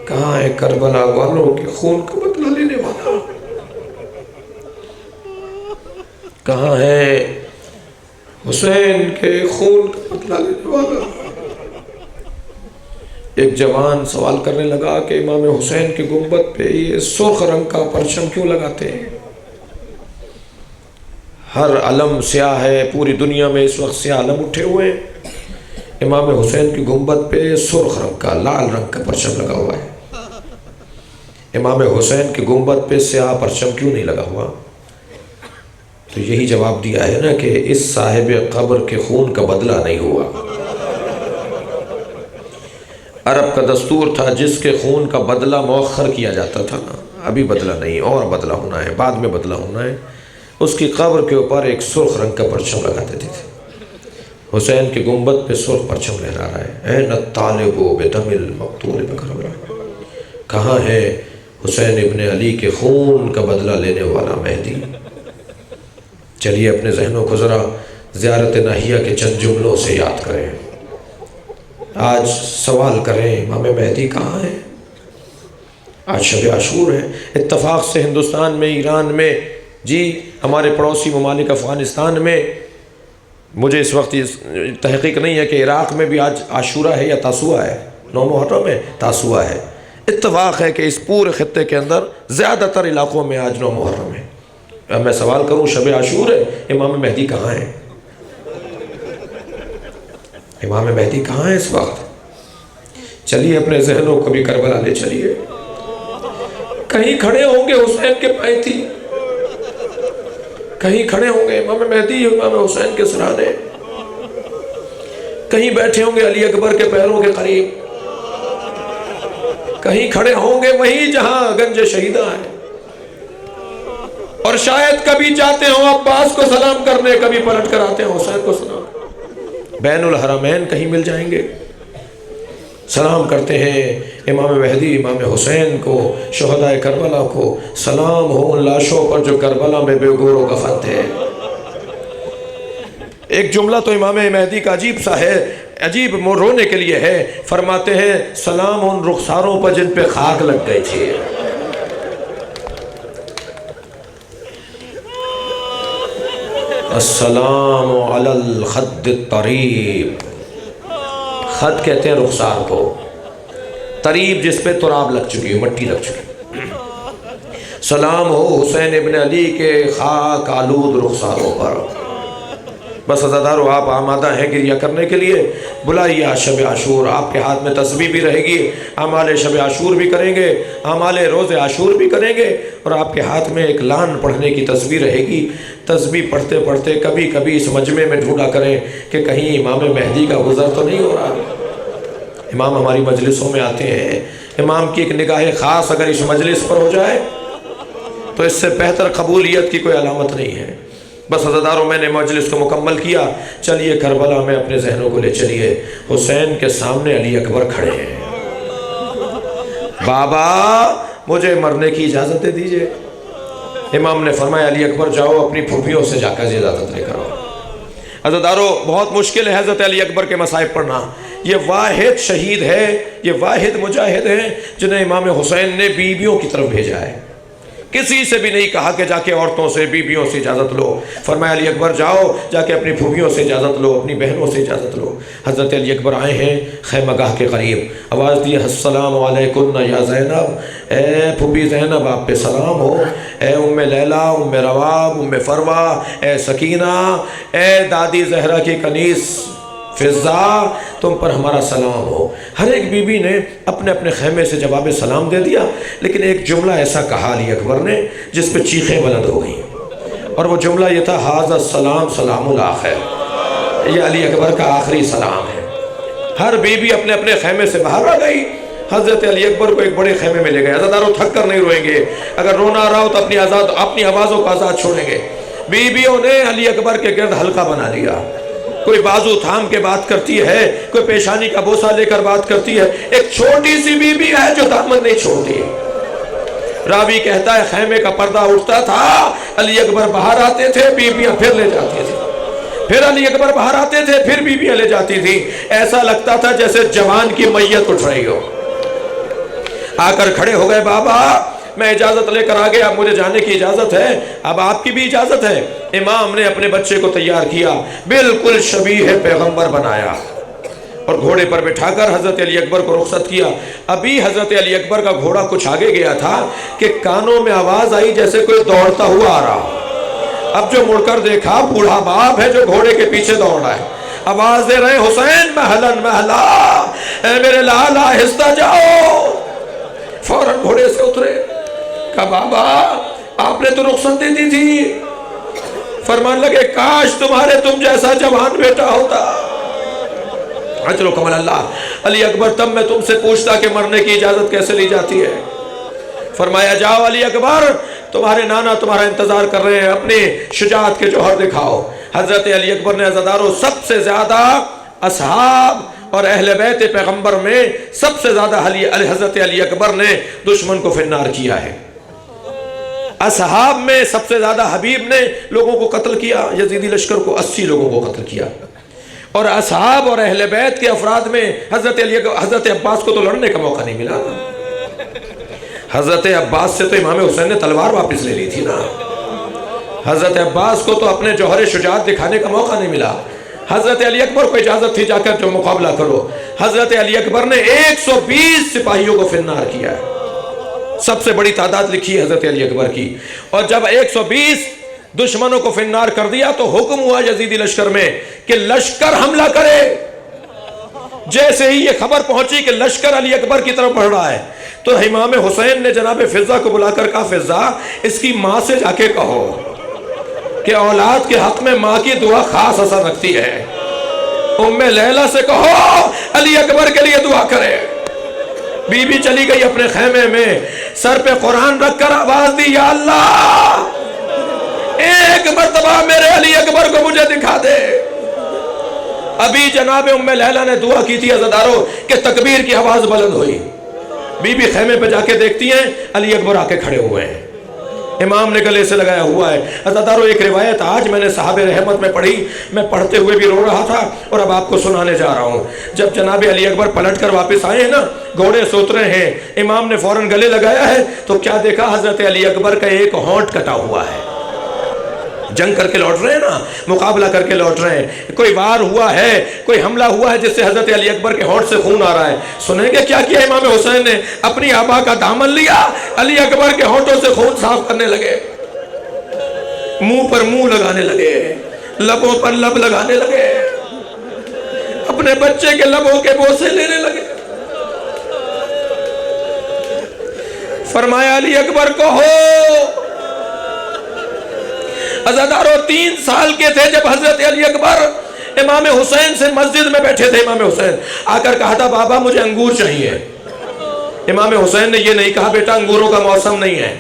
کہاں ہے کربلا والوں کے خون کا بدلہ لینے والا، کہاں ہے حسین کے خون کا بدلہ لینے والا۔ ایک جوان سوال کرنے لگا کہ امام حسین کے گنبد پہ یہ سرخ رنگ کا پرچم کیوں لگاتے ہیں؟ ہر علم سیاہ ہے، پوری دنیا میں اس وقت سیاہ علم اٹھے ہوئے ہیں، امام حسین کی گنبد پہ سرخ رنگ کا لال رنگ کا پرچم لگا ہوا ہے، امام حسین کی گنبد پہ سیاہ پرچم کیوں نہیں لگا ہوا؟ تو یہی جواب دیا ہے نا کہ اس صاحب قبر کے خون کا بدلہ نہیں ہوا۔ عرب کا دستور تھا جس کے خون کا بدلہ مؤخر کیا جاتا تھا نا، ابھی بدلہ نہیں، اور بدلہ ہونا ہے، بعد میں بدلہ ہونا ہے، اس کی قبر کے اوپر ایک سرخ رنگ کا پرچم لگا دیتے تھے۔ حسین کے گنبد پہ سرخ پرچم لہرا رہا ہے، این الطالب بدم المقتول بکربلا، کہاں ہے حسین ابن علی کے خون کا بدلہ لینے والا مہدی؟ چلیے اپنے ذہنوں کو ذرا زیارت ناہیہ کے چند جملوں سے یاد کریں، آج سوال کریں امام مہدی کہاں ہے؟ آج شب عاشور ہے، اتفاق سے ہندوستان میں، ایران میں، جی ہمارے پڑوسی ممالک افغانستان میں، مجھے اس وقت تحقیق نہیں ہے کہ عراق میں بھی آج عاشورہ ہے یا تاسوعہ ہے، 9 محرم ہے، تاسوعہ ہے۔ اتفاق ہے کہ اس پورے خطے کے اندر زیادہ تر علاقوں میں آج 9 محرم ہے۔ اب میں سوال کروں شب عاشور ہے، امام مہدی کہاں ہے؟ امام مہدی کہاں ہے اس وقت؟ چلیے اپنے ذہنوں کو بھی کربلا لے چلیے، کہیں کھڑے ہوں گے حسین کے پائتی، کہیں کھڑے ہوں گے امام مہدی امام حسین کے سرانے، کہیں بیٹھے ہوں گے علی اکبر کے پیروں کے قریب، کہیں کھڑے ہوں گے وہیں جہاں گنج شہیدہ ہے، اور شاید کبھی جاتے ہوں عباس کو سلام کرنے، کبھی پلٹ کر آتے ہیں حسین کو سلام، بین الحرمین کہیں مل جائیں گے۔ سلام کرتے ہیں امام مہدی امام حسین کو، شہدائے کربلا کو، سلام ہو ان لاشوں پر جو کربلا میں بے گور و کفن تھے۔ ایک جملہ تو امام مہدی کا عجیب سا ہے، عجیب رونے کے لیے ہے، فرماتے ہیں سلام ان رخساروں پر جن پہ خاک لگ گئی تھی۔ السلام علی الخد الطریب، خد کہتے ہیں رخسار کو، طریب جس پہ تراب لگ چکی ہے، مٹی لگ چکی۔ سلام ہو حسین ابن علی کے خاک آلود رخساروں پر۔ بس عزادارو آپ آمادہ ہیں گریہ کرنے کے لیے، بلائیے شب عاشور، آپ کے ہاتھ میں تسبیح بھی رہے گی، اعمال شب عاشور بھی کریں گے، اعمال روز عاشور بھی کریں گے، اور آپ کے ہاتھ میں ایک لان پڑھنے کی تسبیح رہے گی۔ تسبیح پڑھتے پڑھتے کبھی کبھی اس مجمع میں ڈھونڈا کریں کہ کہیں امام مہدی کا گزر تو نہیں ہو رہا۔ امام ہماری مجلسوں میں آتے ہیں، امام کی ایک نگاہ خاص اگر اس مجلس پر ہو جائے تو اس سے بہتر قبولیت کی کوئی علامت نہیں ہے۔ بس عزاداروں میں نے مجلس کو مکمل کیا، چلیے کربلا میں اپنے ذہنوں کو لے چلیے۔ حسین کے سامنے علی اکبر کھڑے ہیں۔ بابا مجھے مرنے کی اجازت دے دیجئے۔ امام نے فرمایا علی اکبر جاؤ اپنی پھوپھیوں سے جا کر اجازت لے کر آؤ۔ عزاداروں بہت مشکل ہے حضرت علی اکبر کے مصائب پڑھنا۔ یہ واحد شہید ہے، یہ واحد مجاہد ہیں جنہیں امام حسین نے بیویوں کی طرف بھیجا ہے۔ کسی سے بھی نہیں کہا کہ جا کے عورتوں سے بیویوں سے اجازت لو، فرمایا علی اکبر جاؤ جا کے اپنی پھوپھیوں سے اجازت لو، اپنی بہنوں سے اجازت لو۔ حضرت علی اکبر آئے ہیں خیمہ گاہ کے قریب، آواز دی السلام علیکم یا زینب، اے پھوپھی زینب آپ پہ سلام ہو، اے ام لیلہ، ام رواب، ام فروہ، اے سکینہ، اے دادی زہرا کی کنیز فضا، تم پر ہمارا سلام ہو۔ ہر ایک بی بی نے اپنے اپنے خیمے سے جواب سلام دے دیا، لیکن ایک جملہ ایسا کہا علی اکبر نے جس پہ چیخیں بلند ہو گئیں، اور وہ جملہ یہ تھا ھذا السلام سلام الآخر، یہ علی اکبر کا آخری سلام ہے۔ ہر بی بی اپنے اپنے خیمے سے باہر آ گئی، حضرت علی اکبر کو ایک بڑے خیمے میں لے گئے۔ عزاداروں تھک کر نہیں روئیں گے، اگر رونا آ رہا ہو تو اپنی آوازوں کو آزاد چھوڑیں گے۔ بیویوں نے علی اکبر کے گرد حلقہ بنا لیا، کوئی بازو تھام کے بات کرتی ہے، کوئی پیشانی کا بوسہ لے کر بات کرتی ہے، ایک چھوٹی سی بی بی ہے جو دامن نہیں چھوڑتی۔ راوی کہتا ہے خیمے کا پردہ اٹھتا تھا، علی اکبر باہر آتے تھے، بیویاں پھر لے جاتی تھی، پھر علی اکبر باہر آتے تھے، پھر بیویاں لے جاتی تھی۔ ایسا لگتا تھا جیسے جوان کی میت اٹھ رہی ہو۔ آ کر کھڑے ہو گئے، بابا میں اجازت لے کر آگے، اب مجھے جانے کی اجازت ہے، اب آپ کی بھی اجازت ہے۔ امام نے اپنے بچے کو تیار کیا، بالکل شبیہ پیغمبر بنایا، اور گھوڑے پر بٹھا کر حضرت علی اکبر کو رخصت کیا۔ ابھی حضرت علی اکبر کا گھوڑا کچھ آگے گیا تھا کہ کانوں میں آواز آئی جیسے کوئی دوڑتا ہوا آ رہا۔ اب جو مڑ کر دیکھا بوڑھا باپ ہے جو گھوڑے کے پیچھے دوڑ رہا ہے، آواز دے رہے حسین مہلن مہلا، اے میرے لال آہستہ جاؤ۔ فوراً گھوڑے سے اترے، کہا بابا آپ نے تو رخصت دے دی تھی۔ فرمان لگے کاش تم جیسا جوان بیٹا ہوتا۔ اجر و کمال اللہ۔ علی اکبر تب میں تم سے پوچھتا کہ مرنے کی اجازت کیسے لی جاتی ہے؟ فرمایا جاؤ علی اکبر، تمہارے نانا تمہارا انتظار کر رہے ہیں، اپنی شجاعت کے جوہر دکھاؤ۔ حضرت علی اکبر نے عزاداروں سب سے زیادہ اصحاب اور اہل بیت پیغمبر میں سب سے زیادہ حضرت علی اکبر نے دشمن کو فنار کیا ہے۔ اصحاب میں سب سے زیادہ حبیب نے لوگوں کو قتل کیا، یزیدی لشکر کو 80 لوگوں کو قتل کیا، اور اصحاب اور اہل بیت کے افراد میں حضرت عباس کو تو لڑنے کا موقع نہیں ملا۔ حضرت عباس سے تو امام حسین نے تلوار واپس لے لی تھی نا، حضرت عباس کو تو اپنے جوہر شجاعت دکھانے کا موقع نہیں ملا۔ حضرت علی اکبر کو اجازت تھی جا کر جو مقابلہ کرو، حضرت علی اکبر نے 120 سپاہیوں کو فنار کیا ہے، سب سے بڑی تعداد لکھی ہے حضرت علی اکبر کی۔ اور جب 120 دشمنوں کو فنار کر دیا تو حکم ہوا یزیدی لشکر میں کہ لشکر حملہ کرے۔ جیسے ہی یہ خبر پہنچی کہ لشکر علی اکبر کی طرف بڑھ رہا ہے تو امام حسین نے جناب فضا کو بلا کر کہا فضا اس کی ماں سے جا کے کہو کہ اولاد کے حق میں ماں کی دعا خاص اثر رکھتی ہے، ام لیلہ سے کہو علی اکبر کے لیے دعا کرے۔ بی بی چلی گئی اپنے خیمے میں، سر پہ قرآن رکھ کر آواز دی یا اللہ ایک مرتبہ میرے علی اکبر کو مجھے دکھا دے۔ ابھی جناب ام لیلہ نے دعا کی تھی عزادارو کہ تکبیر کی آواز بلند ہوئی، بی بی خیمے پہ جا کے دیکھتی ہیں علی اکبر آ کے کھڑے ہوئے ہیں، امام نے گلے سے لگایا ہوا ہے۔ عزادارو ایک روایت آج میں نے صحابہ رحمت میں پڑھی، میں پڑھتے ہوئے بھی رو رہا تھا اور اب آپ کو سنانے جا رہا ہوں۔ جب جناب علی اکبر پلٹ کر واپس آئے ہیں نا، گھوڑے سے اترے ہیں، امام نے فوراً گلے لگایا ہے تو کیا دیکھا؟ حضرت علی اکبر کا ایک ہونٹ کٹا ہوا ہے۔ جنگ کر کے لوٹ رہے ہیں نا، مقابلہ کر کے لوٹ رہے ہیں، کوئی وار ہوا ہے، کوئی حملہ ہوا ہے جس سے حضرت علی اکبر کے ہونٹ سے خون آ رہا ہے۔ سنیں گے کیا کیا امام حسین نے؟ اپنی آبا کا دامن لیا، علی اکبر کے ہونٹوں سے خون صاف کرنے لگے، منہ پر منہ لگانے لگے، لبوں پر لب لگانے لگے، اپنے بچے کے لبوں کے بوسے لینے لگے۔ فرمایا علی اکبر کو ہو۔ عزادارو 3 سال کے تھے جب حضرت علی اکبر امام حسین سے مسجد میں بیٹھے تھے۔ امام حسین آ کر کہا تھا بابا مجھے انگور چاہیے۔ امام حسین نے یہ نہیں کہا بیٹا انگوروں کا موسم نہیں ہے۔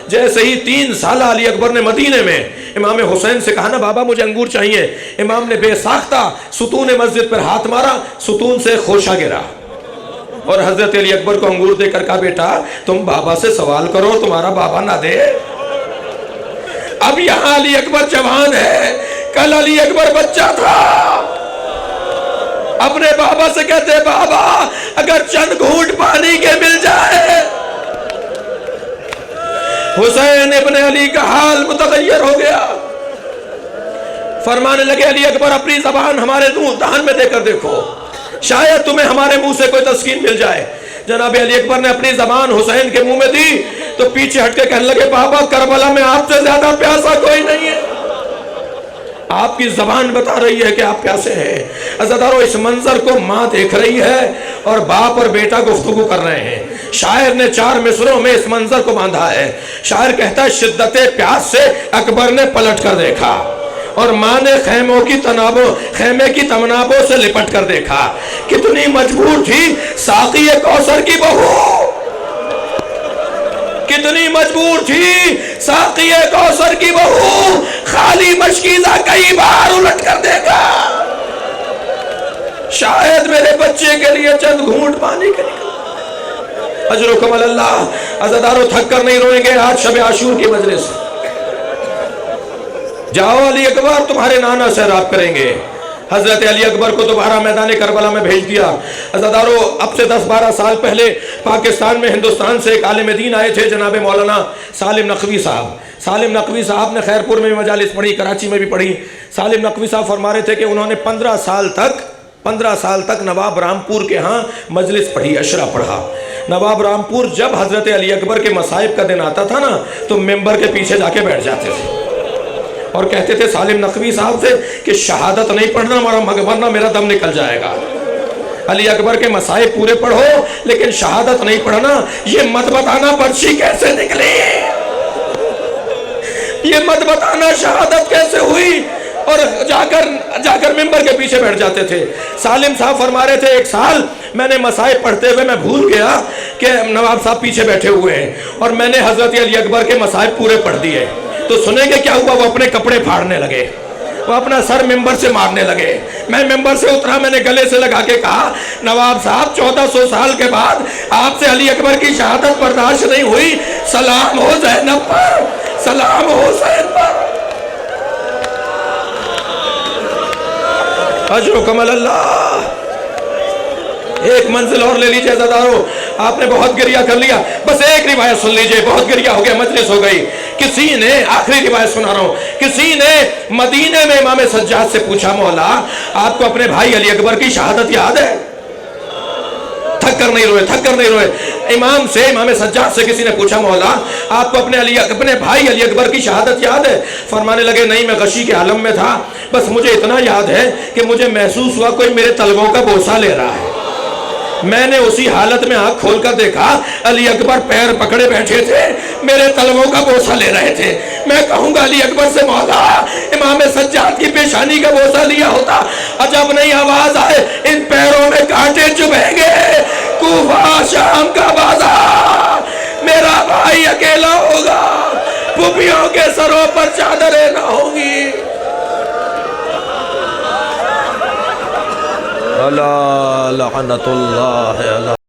جیسے ہی 3 سالہ علی اکبر نے مدینے میں امام حسین سے کہا نا بابا مجھے انگور چاہیے، امام نے بے ساختہ ستون مسجد پر ہاتھ مارا، ستون سے خوشہ گرا اور حضرت علی اکبر کو انگور دے کر کہا بیٹا تم بابا سے سوال کرو، تمہارا بابا نہ دے۔ اب یہاں علی اکبر جوان ہے، کل علی اکبر بچہ تھا، اپنے بابا سے کہتے بابا اگر چند گھونٹ پانی کے مل جائے۔ حسین ابن علی کا حال متغیر ہو گیا، فرمانے لگے علی اکبر اپنی زبان ہمارے دہن میں دے کر دیکھو، شاید تمہیں ہمارے منہ سے کوئی تسکین مل جائے۔ جناب علی اکبر نے اپنی زبان حسین کے منہ میں دی تو پیچھے ہٹ کے کہنے لگے بابا کربلا میں آپ سے زیادہ پیاسا کوئی نہیں ہے، آپ کی زبان بتا رہی ہے کہ آپ پیاسے ہیں۔ عزادارو اس منظر کو ماں دیکھ رہی ہے اور باپ اور بیٹا گفتگو کر رہے ہیں۔ شاعر نے 4 مصروں میں اس منظر کو باندھا ہے۔ شاعر کہتا ہے شدت پیاس سے اکبر نے پلٹ کر دیکھا اور ماں نے خیمے کی تمنابوں سے لپٹ کر دیکھا، کتنی مجبور تھی ساقی کوثر کی بہو، کتنی مجبور تھی ساقی کوثر کی بہو، خالی مشکیزہ کئی بار الٹ کر دیکھا، شاید میرے بچے کے لیے چند گھونٹ پانی کے نکلا۔ اجرکم اللہ۔ عزادارو تھک کر نہیں روئیں گے آج شب عاشور کی مجلس، جاؤ علی اکبر تمہارے نانا سے راب کریں گے۔ حضرت علی اکبر کو دوبارہ میدان کربلا میں بھیج دیا۔ عزادارو اب سے 10-12 سال پہلے پاکستان میں ہندوستان سے ایک عالم دین آئے تھے جناب مولانا سالم نقوی صاحب۔ سالم نقوی صاحب نے خیرپور میں بھی مجالس پڑھی، کراچی میں بھی پڑھی۔ سالم نقوی صاحب فرما رہے تھے کہ انہوں نے 15 سال تک نواب رامپور کے ہاں مجلس پڑھی، اشرا پڑھا۔ نواب رامپور جب حضرت علی اکبر کے مصائب کا دن آتا تھا نا تو ممبر کے پیچھے جا کے بیٹھ جاتے تھے اور کہتے تھے سالم نقوی صاحب سے کہ شہادت نہیں پڑھنا ورنہ میرا دم نکل جائے گا، علی اکبر کے مصائب پورے پڑھو لیکن شہادت نہیں پڑھنا۔ یہ مت بتانا پرچی کیسے نکلی، یہ مت بتانا شہادت کیسے ہوئی، اور جا کر ممبر کے پیچھے بیٹھ جاتے تھے۔ سالم صاحب فرما رہے تھے 1 سال میں نے مصائب پڑھتے ہوئے میں بھول گیا کہ نواب صاحب پیچھے بیٹھے ہوئے ہیں اور میں نے حضرت علی اکبر کے مصائب پورے پڑھ دیے۔ تو سنیں گے کیا ہوا، وہ اپنے کپڑے پھاڑنے لگے، وہ اپنا سر ممبر سے مارنے لگے۔ میں ممبر سے اترا، میں نے گلے سے لگا کے کہا نواب صاحب 1400 سال کے بعد آپ سے علی اکبر کی شہادت برداشت نہیں ہوئی، سلام ہو زینب پر، سلام ہو حسین پر۔ اجرکم اللہ۔ ایک منزل اور لے لیجئے عزادارو، آپ نے بہت گریہ کر لیا، بس ایک روایت سن لیجئے، بہت گریہ ہو گیا، مجلس ہو گئی۔ کسی نے، آخری روایت سنا رہا ہوں، کسی نے مدینے میں امام سجاد سے پوچھا مولا آپ کو اپنے بھائی علی اکبر کی شہادت یاد ہے؟ تھک کر نہیں روئے۔ امام سجاد سے کسی نے پوچھا مولا آپ کو اپنے بھائی علی اکبر کی شہادت یاد ہے؟ فرمانے لگے نہیں میں غشی کے عالم میں تھا، بس مجھے اتنا یاد ہے کہ مجھے محسوس ہوا کوئی میرے تلووں کا بوسہ لے رہا ہے۔ میں نے اسی حالت میں آنکھ کھول کر دیکھا علی اکبر پیر پکڑے بیٹھے تھے، میرے تلووں کا بوسہ لے رہے تھے۔ میں کہوں گا علی اکبر سے مولا امام سجاد کی پیشانی کا بوسہ لیا ہوتا، عجب نہیں آواز آئے ان پیروں میں کانٹے چبھیں گے، کوفہ شام کا بازار، میرا بھائی اکیلا ہوگا، پھوپھیوں کے سروں پر چادریں نہ ہوں گی۔ الا لعنت اللہ علی